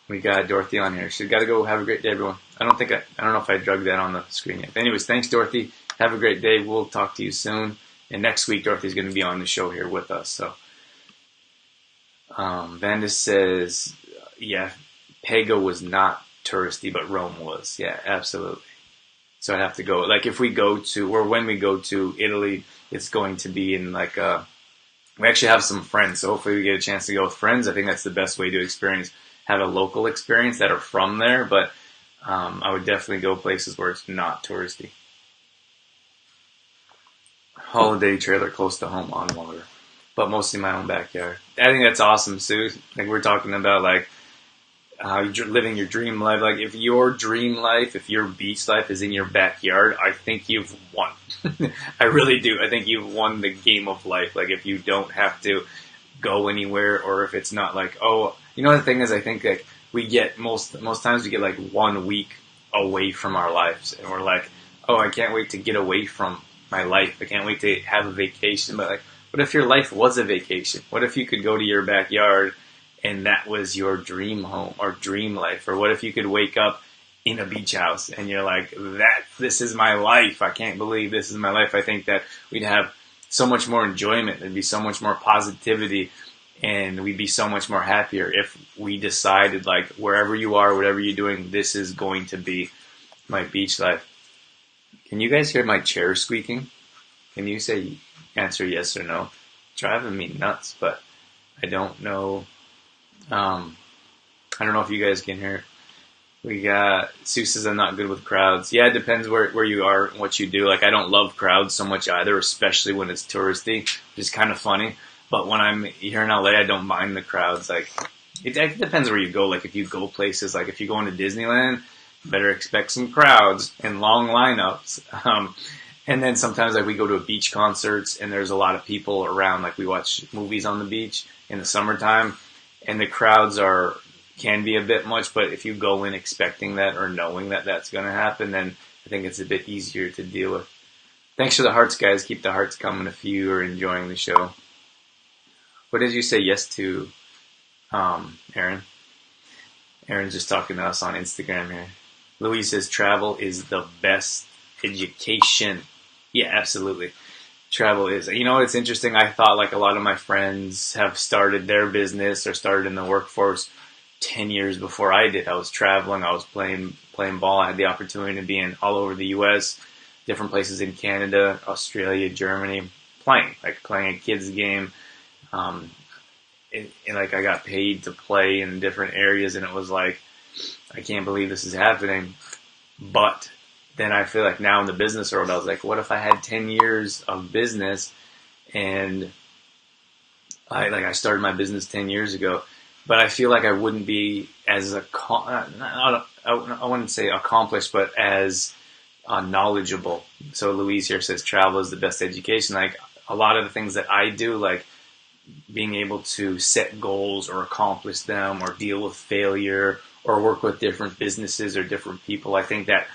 We got Dorothy on here. She's got to go. Have a great day, everyone. I don't know if I drug that on the screen yet. But anyways, thanks, Dorothy. Have a great day. We'll talk to you soon. And next week, Dorothy's going to be on the show here with us. So, Vanda says, yeah, Pago was not touristy, but Rome was. Yeah, absolutely. So I'd have to go. Like if we go to, or when we go to Italy, it's going to be in like we actually have some friends. So hopefully we get a chance to go with friends. I think that's the best way to have a local experience that are from there. But I would definitely go places where it's not touristy. Holiday trailer close to home on water, but mostly my own backyard. I think that's awesome, Sue. Like we're talking about like how you're living your dream life. Like if your dream life, if your beach life is in your backyard, I think you've won. I really do. I think you've won the game of life. Like if you don't have to go anywhere, or if it's not like, oh, you know, the thing is, I think like we get most times we get like 1 week away from our lives, and we're like, oh, I can't wait to get away from my life. I can't wait to have a vacation. But like, what if your life was a vacation? What if you could go to your backyard and that was your dream home or dream life? Or what if you could wake up in a beach house and you're like, this is my life. I can't believe this is my life. I think that we'd have so much more enjoyment. There'd be so much more positivity, and we'd be so much more happier if we decided, like, wherever you are, whatever you're doing, this is going to be my beach life. Can you guys hear my chair squeaking? Can you answer yes or no? It's driving me nuts, but I don't know. I don't know if you guys can hear it. We got, Sue says I'm not good with crowds. Yeah, it depends where you are and what you do. Like, I don't love crowds so much either, especially when it's touristy, which is kind of funny. But when I'm here in LA, I don't mind the crowds. Like, it depends where you go. Like, if you go places, like if you go into Disneyland, you better expect some crowds and long lineups. And then sometimes, like, we go to beach concerts and there's a lot of people around. Like, we watch movies on the beach in the summertime, and the crowds can be a bit much, but if you go in expecting that or knowing that that's going to happen, then I think it's a bit easier to deal with. Thanks for the hearts, guys. Keep the hearts coming if you are enjoying the show. What did you say yes to, Aaron? Aaron's just talking to us on Instagram here. Louise says travel is the best education. Yeah, absolutely. Travel is. You know, it's interesting. I thought like a lot of my friends have started their business or started in the workforce 10 years before I did. I was traveling. I was playing ball. I had the opportunity to be in all over the U.S., different places in Canada, Australia, Germany, playing a kids game. And like I got paid to play in different areas, and it was like, I can't believe this is happening. But then I feel like now in the business world, I was like, what if I had 10 years of business, and I started my business 10 years ago, but I feel like I wouldn't be as I wouldn't say accomplished, but as knowledgeable. So Louise here says travel is the best education. Like a lot of the things that I do, like being able to set goals or accomplish them or deal with failure or work with different businesses or different people, I think that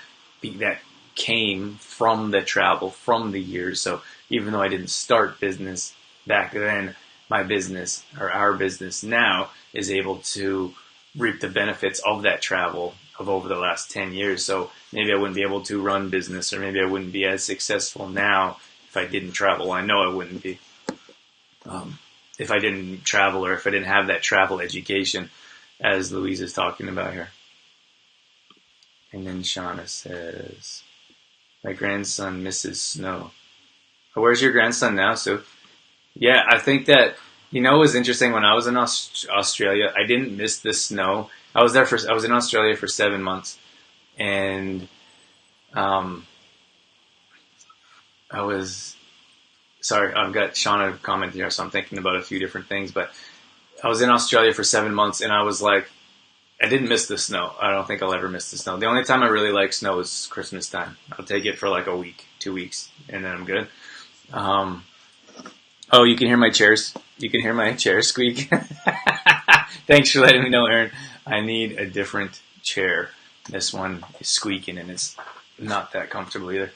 came from the travel, from the years. So even though I didn't start business back then, my business or our business now is able to reap the benefits of that travel of over the last 10 years. So maybe I wouldn't be able to run business, or maybe I wouldn't be as successful now if I didn't travel. I know I wouldn't be if I didn't travel, or if I didn't have that travel education, as Louise is talking about here. And then Shauna says, my grandson misses snow. Oh, where's your grandson now, Sue? Yeah, I think that, it was interesting when I was in Australia, I didn't miss the snow. I was in Australia for 7 months, and sorry, I've got Shauna commenting here, so I'm thinking about a few different things, but I was in Australia for 7 months, and I was like, I didn't miss the snow. I don't think I'll ever miss the snow. The only time I really like snow is Christmas time. I'll take it for like a week, 2 weeks, and then I'm good. Oh, you can hear my chairs. You can hear my chair squeak. Thanks for letting me know, Aaron. I need a different chair. This one is squeaking, and it's not that comfortable either.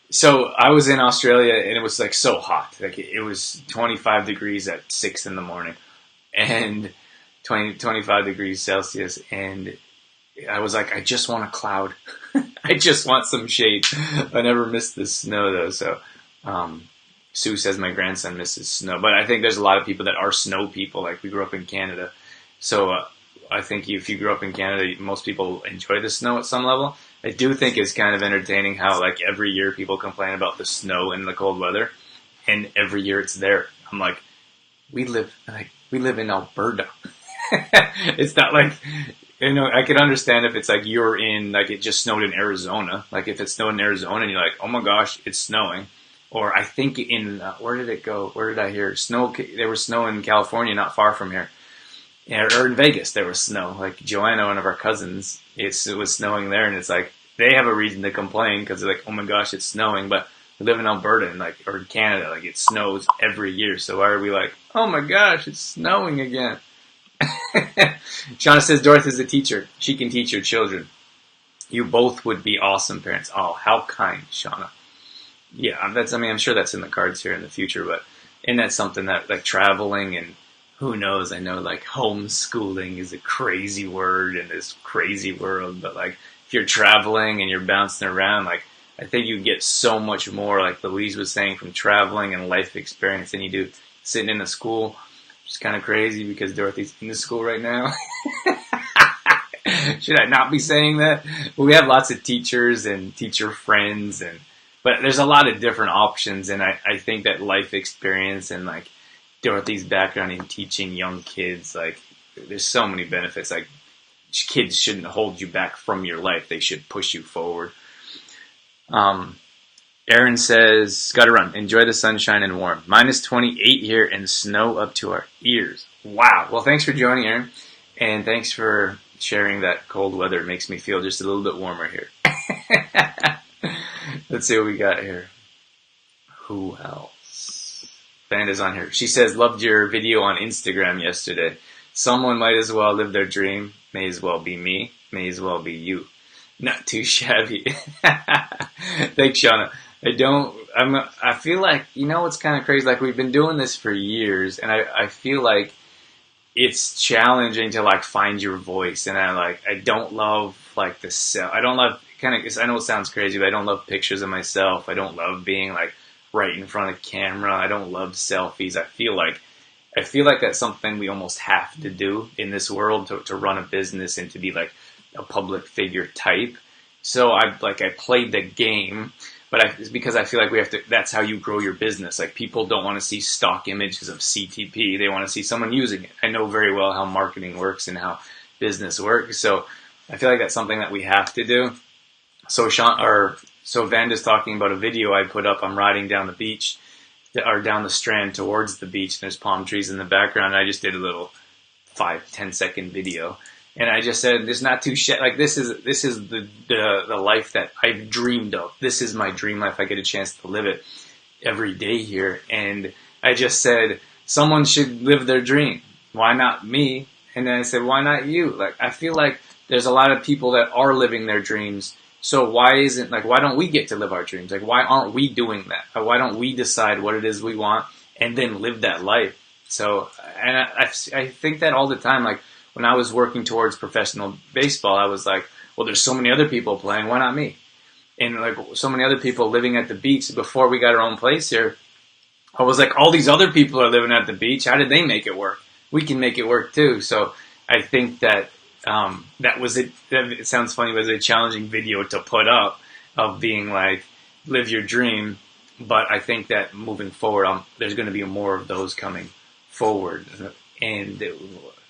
So I was in Australia, and it was like so hot. Like it was 25 degrees at 6 in the morning, and 25 degrees Celsius, and I was like, I just want a cloud. I just want some shade. I never missed the snow though. So Sue says my grandson misses snow, but I think there's a lot of people that are snow people. Like we grew up in Canada, so I think if you grew up in Canada, most people enjoy the snow at some level. I do think it's kind of entertaining how like every year people complain about the snow and the cold weather, and every year it's there. I'm like, we live in Alberta. It's not like, I could understand if it's like you're in, like it just snowed in Arizona. Like if it snowed in Arizona and you're like, oh my gosh, it's snowing. Or I think where did it go? Where did I hear snow? There was snow in California, not far from here. Or in Vegas, there was snow. Like Joanna, one of our cousins, it was snowing there, and it's like they have a reason to complain because they're like, oh my gosh, it's snowing. But we live in Alberta or in Canada, like it snows every year. So why are we like, oh my gosh, it's snowing again? Shauna says, Dorothy's a teacher. She can teach your children. You both would be awesome parents. Oh, how kind, Shauna. Yeah, I'm sure that's in the cards here in the future, but and that's something that, like, traveling and who knows, I know, like, homeschooling is a crazy word in this crazy world, but, like, if you're traveling and you're bouncing around, like, I think you get so much more, like Louise was saying, from traveling and life experience than you do sitting in a school, which is kind of crazy because Dorothy's in the school right now. Should I not be saying that? Well, we have lots of teachers and teacher friends, but there's a lot of different options, and I think that life experience and, like, Dorothy's background in teaching young kids, like, there's so many benefits. Like, kids shouldn't hold you back from your life. They should push you forward. Aaron says, gotta run. Enjoy the sunshine and warm. Minus 28 here and snow up to our ears. Wow. Well, thanks for joining, Aaron. And thanks for sharing that cold weather. It makes me feel just a little bit warmer here. Let's see what we got here. Who else? Vanda's on here. She says, loved your video on Instagram yesterday. Someone might as well live their dream. May as well be me. May as well be you. Not too shabby. Thanks, Shauna. I feel like, you know what's kind of crazy? Like, we've been doing this for years, and I feel like it's challenging to, like, find your voice. And I don't love, like, I don't love, I know it sounds crazy, but I don't love pictures of myself. I don't love being, like, right in front of camera. I don't love selfies. I feel like that's something we almost have to do in this world to run a business and to be, like, a public figure type. So I played the game, but it's because I feel like we have to, that's how you grow your business. Like, people don't want to see stock images of CTP. They want to see someone using it. I know very well how marketing works and how business works. So I feel like that's something that we have to do. So Vanda's talking about a video I put up. I'm riding down the beach, or down the strand towards the beach, and there's palm trees in the background. And I just did a little 5-10 second video. And I just said, "It's not too like this is the life that I've dreamed of. This is my dream life. I get a chance to live it every day here." And I just said, someone should live their dream. Why not me? And then I said, why not you? Like, I feel like there's a lot of people that are living their dreams. So why don't we get to live our dreams? Like, why aren't we doing that? Why don't we decide what it is we want and then live that life? So, and I think that all the time, like, when I was working towards professional baseball, I was like, well, there's so many other people playing, why not me? And, like, so many other people living at the beach before we got our own place here. I was like, all these other people are living at the beach. How did they make it work? We can make it work too. So I think that that was it. It sounds funny, but it was a challenging video to put up of being like, live your dream. But I think that moving forward, there's going to be more of those coming forward and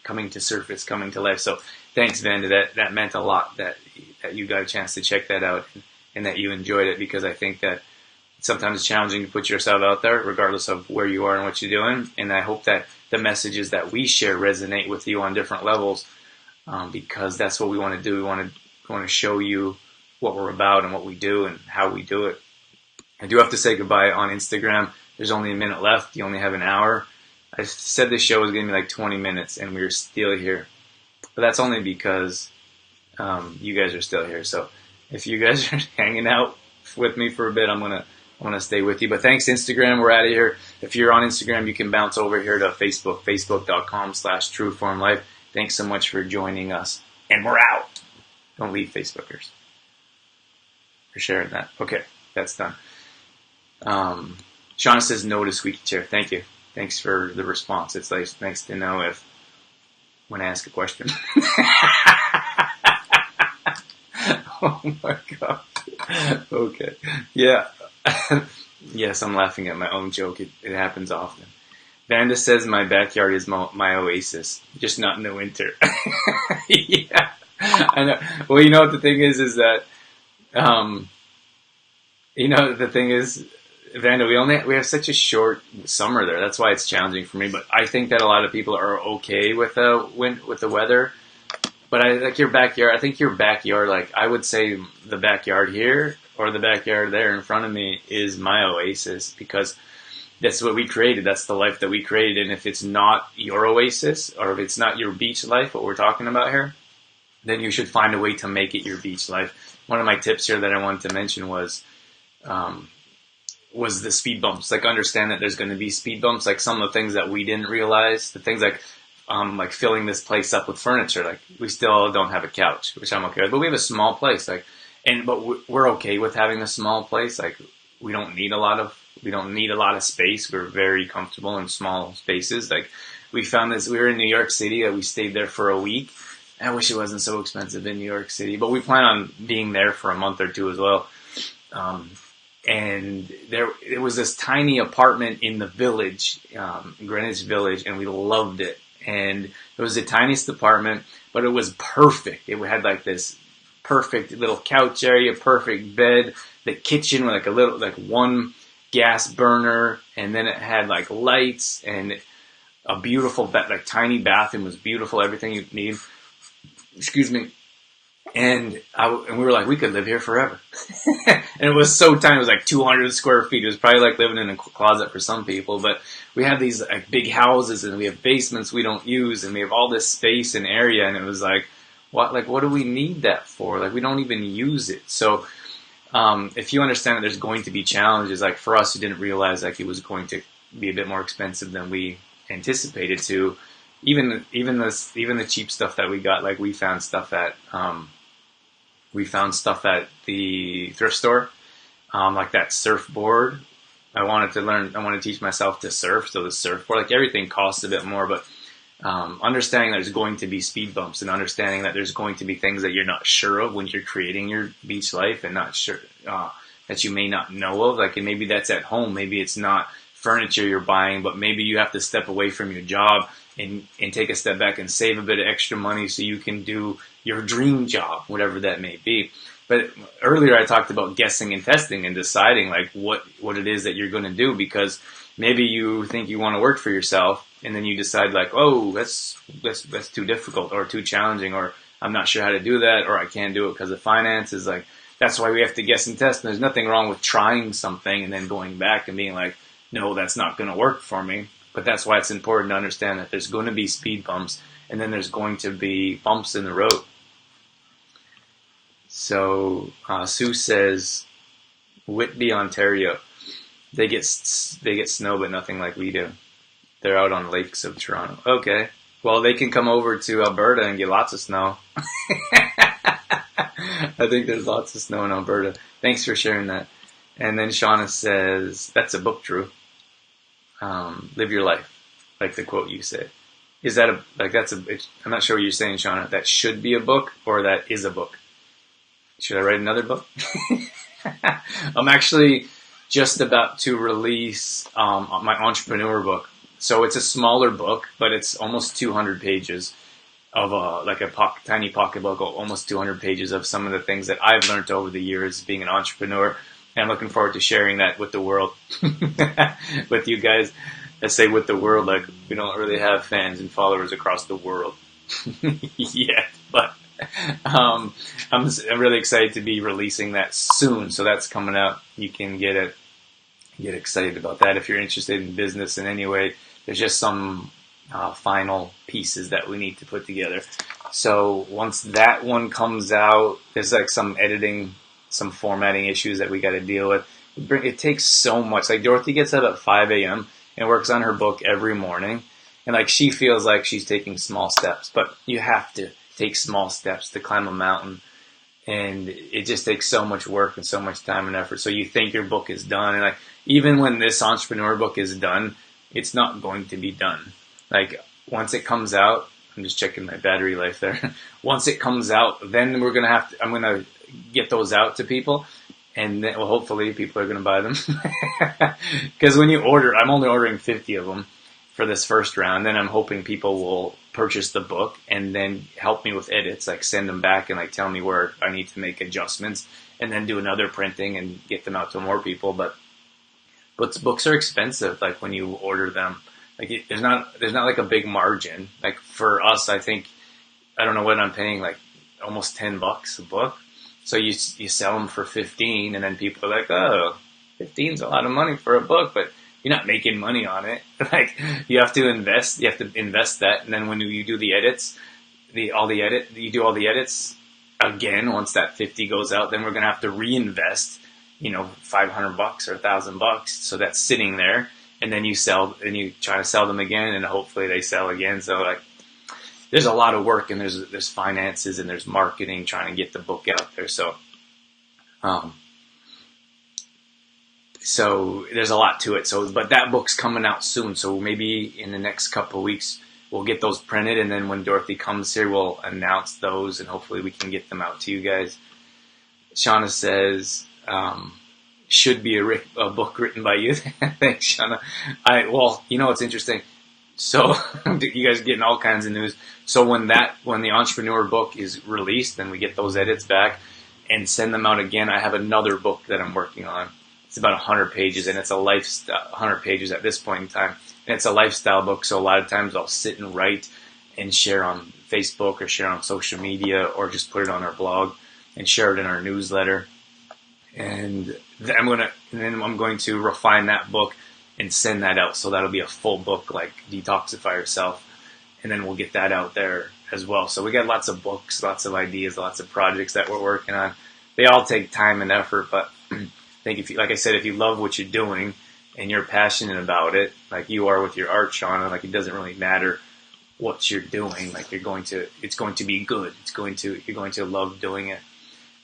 coming to surface, coming to life. So thanks, Vanda. That meant a lot that you got a chance to check that out and that you enjoyed it, because I think that sometimes it's challenging to put yourself out there regardless of where you are and what you're doing. And I hope that the messages that we share resonate with you on different levels, because that's what we want to do. We want to show you what we're about and what we do and how we do it. I do have to say goodbye on Instagram. There's only a minute left. You only have an hour. I said this show was going to be like 20 minutes, and we're still here. But that's only because you guys are still here. So if you guys are hanging out with me for a bit, I'm gonna stay with you. But thanks, Instagram. We're out of here. If you're on Instagram, you can bounce over here to Facebook, facebook.com/trueformlife. Thanks so much for joining us. And we're out. Don't leave, Facebookers, for sharing that. Okay, that's done. Shauna says no to squeaky chair. Thank you. Thanks for the response. It's nice to know when I ask a question. Oh my God. Okay. Yeah. Yes, I'm laughing at my own joke. It happens often. Vanda says my backyard is my oasis, just not in the winter. Yeah. I know. Well, you know what the thing is that, the thing is, Vanda, we have such a short summer there. That's why it's challenging for me. But I think that a lot of people are okay with the weather. But I like your backyard. I think your backyard, like I would say, the backyard here or the backyard there in front of me is my oasis, because that's what we created. That's the life that we created. And if it's not your oasis, or if it's not your beach life, what we're talking about here, then you should find a way to make it your beach life. One of my tips here that I wanted to mention was the speed bumps. Like, understand that there's going to be speed bumps. Like, some of the things that we didn't realize, the things like filling this place up with furniture. Like, we still don't have a couch, which I'm okay with, but we have a small place. But we're okay with having a small place. Like, we don't need a lot of space. We're very comfortable in small spaces. Like, we found this. We were in New York City. We stayed there for a week. I wish it wasn't so expensive in New York City, but we plan on being there for a month or two as well. And it was this tiny apartment in the village, Greenwich Village, and we loved it. And it was the tiniest apartment, but it was perfect. It had like this perfect little couch area, perfect bed, the kitchen with like one gas burner, and then it had like lights and a beautiful tiny bathroom. Was beautiful, everything you need. Excuse me. And we were like, we could live here forever. And it was so tiny. It was like 200 square feet. It was probably like living in a closet for some people. But we have these like big houses, and we have basements we don't use, and we have all this space and area. And it was like, what do we need that for? Like, we don't even use it. So if you understand that there's going to be challenges, like for us, we didn't realize like it was going to be a bit more expensive than we anticipated to. Even the cheap stuff that we got, like we found stuff at the thrift store, like that surfboard. I wanted to teach myself to surf, so the surfboard, like everything costs a bit more, but understanding that there's going to be speed bumps, and understanding that there's going to be things that you're not sure of when you're creating your beach life, and not sure that you may not know of. Like, and maybe that's at home, maybe it's not furniture you're buying, but maybe you have to step away from your job and take a step back and save a bit of extra money so you can do your dream job, whatever that may be. But earlier I talked about guessing and testing and deciding like what it is that you're going to do, because maybe you think you want to work for yourself, and then you decide like, oh, that's too difficult or too challenging, or I'm not sure how to do that, or I can't do it because of finances. Like, that's why we have to guess and test. And there's nothing wrong with trying something and then going back and being like, no, that's not going to work for me. But that's why it's important to understand that there's going to be speed bumps, and then there's going to be bumps in the road. So Sue says, Whitby, Ontario, they get snow, but nothing like we do. They're out on lakes of Toronto. Okay, well, they can come over to Alberta and get lots of snow. I think there's lots of snow in Alberta. Thanks for sharing that. And then Shauna says, that's a book, Drew. Live your life, like the quote you said. Is that I'm not sure what you're saying, Shauna. That should be a book, or that is a book? Should I write another book? I'm actually just about to release my entrepreneur book. So it's a smaller book, but it's almost 200 pages of tiny pocket book, almost 200 pages of some of the things that I've learned over the years being an entrepreneur. And I'm looking forward to sharing that with the world, with you guys. I say with the world, like we don't really have fans and followers across the world yet, but I'm really excited to be releasing that soon. So that's coming out. You can get excited about that if you're interested in business in any way. There's just some final pieces that we need to put together. So once that one comes out, there's like some editing, some formatting issues that we got to deal with. It takes so much. Like Dorothy gets up at 5 a.m. and works on her book every morning. And like she feels like she's taking small steps, but you have to take small steps to climb a mountain. And it just takes so much work and so much time and effort. So you think your book is done. And like, even when this entrepreneur book is done, it's not going to be done. Like once it comes out, I'm just checking my battery life there. Once it comes out, then I'm going to get those out to people. And then, well, hopefully people are going to buy them. Because when you order, I'm only ordering 50 of them for this first round. Then I'm hoping people will purchase the book and then help me with edits, like send them back and like tell me where I need to make adjustments, and then do another printing and get them out to more people. But books are expensive. Like when you order them, like there's not like a big margin. Like for us, I think, I don't know what I'm paying, like almost $10 a book. So you sell them for 15, and then people are like, oh, 15's a lot of money for a book, but you're not making money on it. Like, you have to invest that, and then when you do the edits, you do all the edits again. Once that 50 goes out, then we're gonna have to reinvest, $500 or $1,000. So that's sitting there, and then you try to sell them again, and hopefully they sell again. So like, there's a lot of work, and there's finances, and there's marketing, trying to get the book out there. So there's a lot to it. But that book's coming out soon. So maybe in the next couple of weeks, we'll get those printed. And then when Dorothy comes here, we'll announce those, and hopefully we can get them out to you guys. Shauna says, should be a book written by you. Thanks, Shauna. It's interesting. So you guys are getting all kinds of news. So when the entrepreneur book is released, then we get those edits back and send them out again. I have another book that I'm working on. It's about 100 pages, and it's a lifestyle, 100 pages at this point in time. And it's a lifestyle book, so a lot of times I'll sit and write and share on Facebook or share on social media or just put it on our blog and share it in our newsletter. And then I'm going to refine that book and send that out. So that'll be a full book, like Detoxify Yourself. And then we'll get that out there as well. So we got lots of books, lots of ideas, lots of projects that we're working on. They all take time and effort, but I think like I said, if you love what you're doing and you're passionate about it, like you are with your art, Shauna, like it doesn't really matter what you're doing. Like it's going to be good. You're going to love doing it.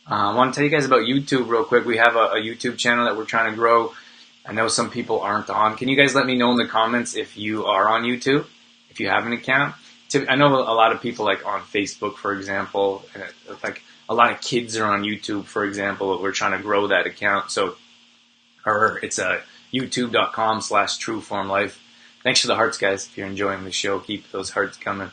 I want to tell you guys about YouTube real quick. We have a YouTube channel that we're trying to grow. I know some people aren't on. Can you guys let me know in the comments if you are on YouTube, if you have an account? I know a lot of people like on Facebook, for example, and like a lot of kids are on YouTube, for example. We're trying to grow that account. Or it's youtube.com/trueformlife. Thanks for the hearts, guys. If you're enjoying the show, keep those hearts coming.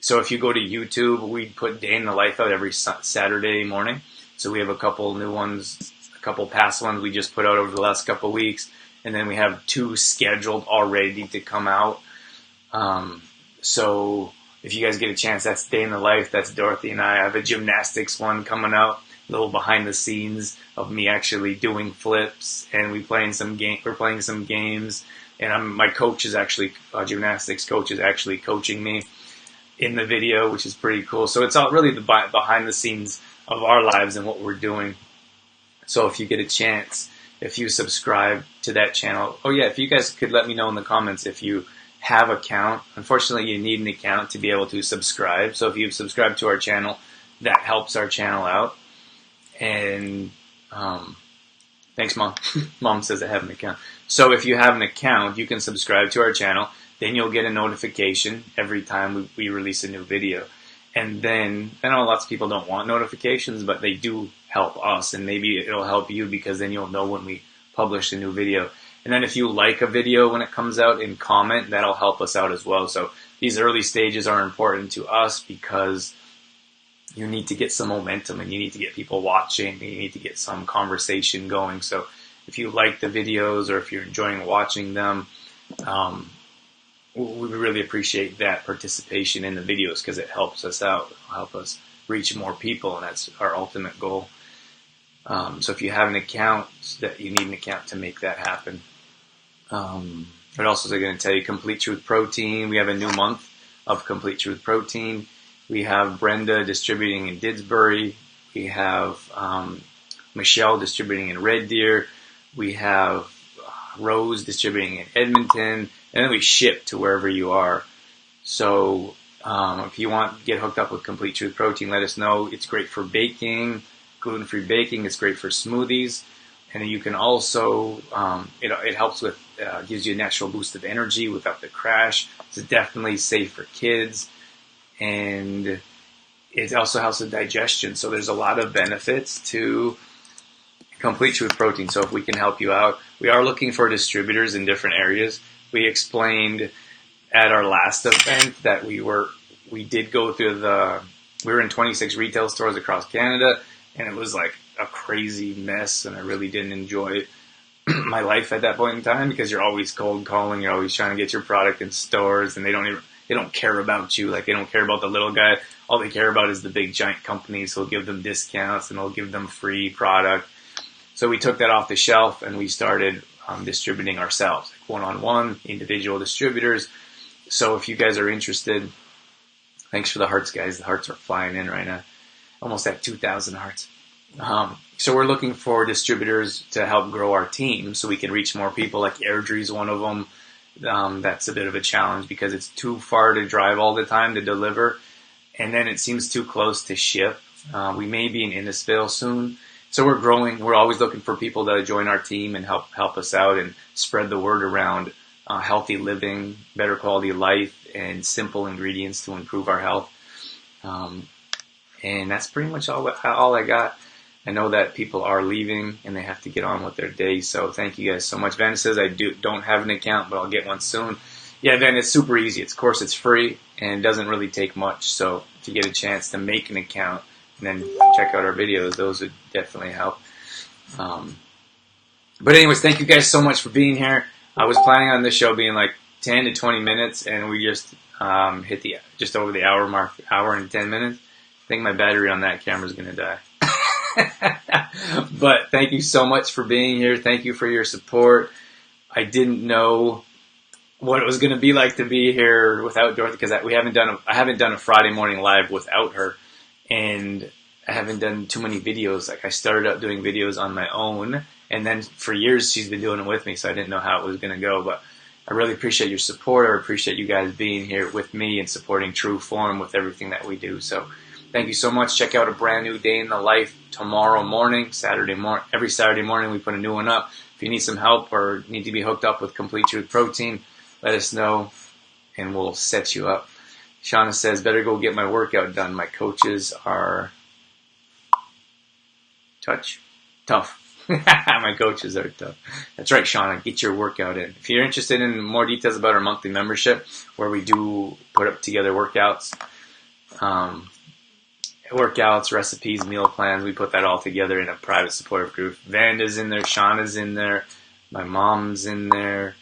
So if you go to YouTube, we put Day in the Life out every Saturday morning. So we have a couple new ones, a couple past ones we just put out over the last couple weeks. And then we have 2 scheduled already to come out. So if you guys get a chance, that's Day in the Life. That's Dorothy and I have a gymnastics one coming out. A little behind the scenes of me actually doing flips, and we're playing some games. And my coach is actually, gymnastics coach is actually coaching me in the video, which is pretty cool. So it's all really the behind the scenes of our lives and what we're doing. So if you get a chance, if you subscribe to that channel, if you guys could let me know in the comments if you have an account. Unfortunately, you need an account to be able to subscribe. So if you've subscribed to our channel, that helps our channel out. And thanks, Mom. Mom says I have an account. So if you have an account, you can subscribe to our channel. Then you'll get a notification every time we release a new video. And then, I know lots of people don't want notifications, but they do help us. And maybe it'll help you because then you'll know when we publish a new video. And then if you like a video when it comes out and comment, that'll help us out as well. So these early stages are important to us because you need to get some momentum and you need to get people watching and you need to get some conversation going. So if you like the videos or if you're enjoying watching them, we really appreciate that participation in the videos because it helps us out. It'll help us reach more people, and that's our ultimate goal. So if you have an account, you need an account to make that happen. But also, they're going to tell you Complete Truth Protein. We have a new month of Complete Truth Protein. We have Brenda distributing in Didsbury. We have Michelle distributing in Red Deer. We have Rose distributing in Edmonton. And then we ship to wherever you are. So if you want to get hooked up with Complete Truth Protein, let us know. It's great for baking, gluten-free baking. It's great for smoothies. And you can also, it helps with, gives you a natural boost of energy without the crash. It's definitely safe for kids. And it also helps with digestion. So there's a lot of benefits to Complete Truth Protein. So if we can help you out, we are looking for distributors in different areas. We explained at our last event that we were in 26 retail stores across Canada, and it was like a crazy mess, and I really didn't enjoy my life at that point in time because you're always cold calling, you're always trying to get your product in stores, and they don't care about you, like they don't care about the little guy. All they care about is the big giant companies who'll give them discounts and they'll give them free product. So we took that off the shelf and we started distributing ourselves, like one-on-one, individual distributors. So if you guys are interested, thanks for the hearts, guys. The hearts are flying in right now. Almost at 2,000 hearts. So we're looking for distributors to help grow our team so we can reach more people. Like Airdrie's one of them. That's a bit of a challenge because it's too far to drive all the time to deliver. And then it seems too close to ship. We may be in Innisfail soon. So we're growing. We're always looking for people to join our team and help us out and spread the word around healthy living, better quality of life, and simple ingredients to improve our health. And that's pretty much all I got. I know that people are leaving and they have to get on with their day. So thank you guys so much. Van says I don't have an account, but I'll get one soon. Yeah, Van, it's super easy. Of course, it's free and it doesn't really take much. So if you get a chance to make an account and then check out our videos, those would definitely help. But anyways, thank you guys so much for being here. I was planning on this show being like 10 to 20 minutes, and we just hit just over the hour mark, hour and 10 minutes. I think my battery on that camera is going to die. But thank you so much for being here. Thank you for your support. I didn't know what it was going to be like to be here without Dorothy because I haven't done a Friday morning live without her, and I haven't done too many videos. Like I started out doing videos on my own, and then for years she's been doing it with me, so I didn't know how it was going to go. But I really appreciate your support. I appreciate you guys being here with me and supporting True Form with everything that we do. So thank you so much. Check out a brand new day in the life tomorrow morning, every Saturday morning we put a new one up. If you need some help or need to be hooked up with Complete Truth Protein, let us know and we'll set you up. Shauna says, better go get my workout done. My coaches are tough. My coaches are tough. That's right, Shauna. Get your workout in. If you're interested in more details about our monthly membership, where we do put up together workouts, recipes, meal plans, we put that all together in a private supportive group. Vanda's in there, Shauna's in there, my mom's in there.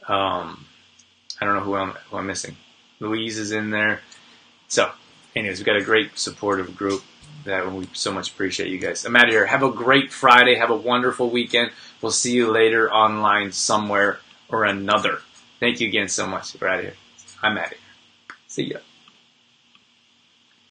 I don't know who I'm missing. Louise is in there. So, anyways, we've got a great supportive group that we so much appreciate you guys. I'm out of here. Have a great Friday. Have a wonderful weekend. We'll see you later online somewhere or another. Thank you again so much. We're out of here. I'm out of here. See ya.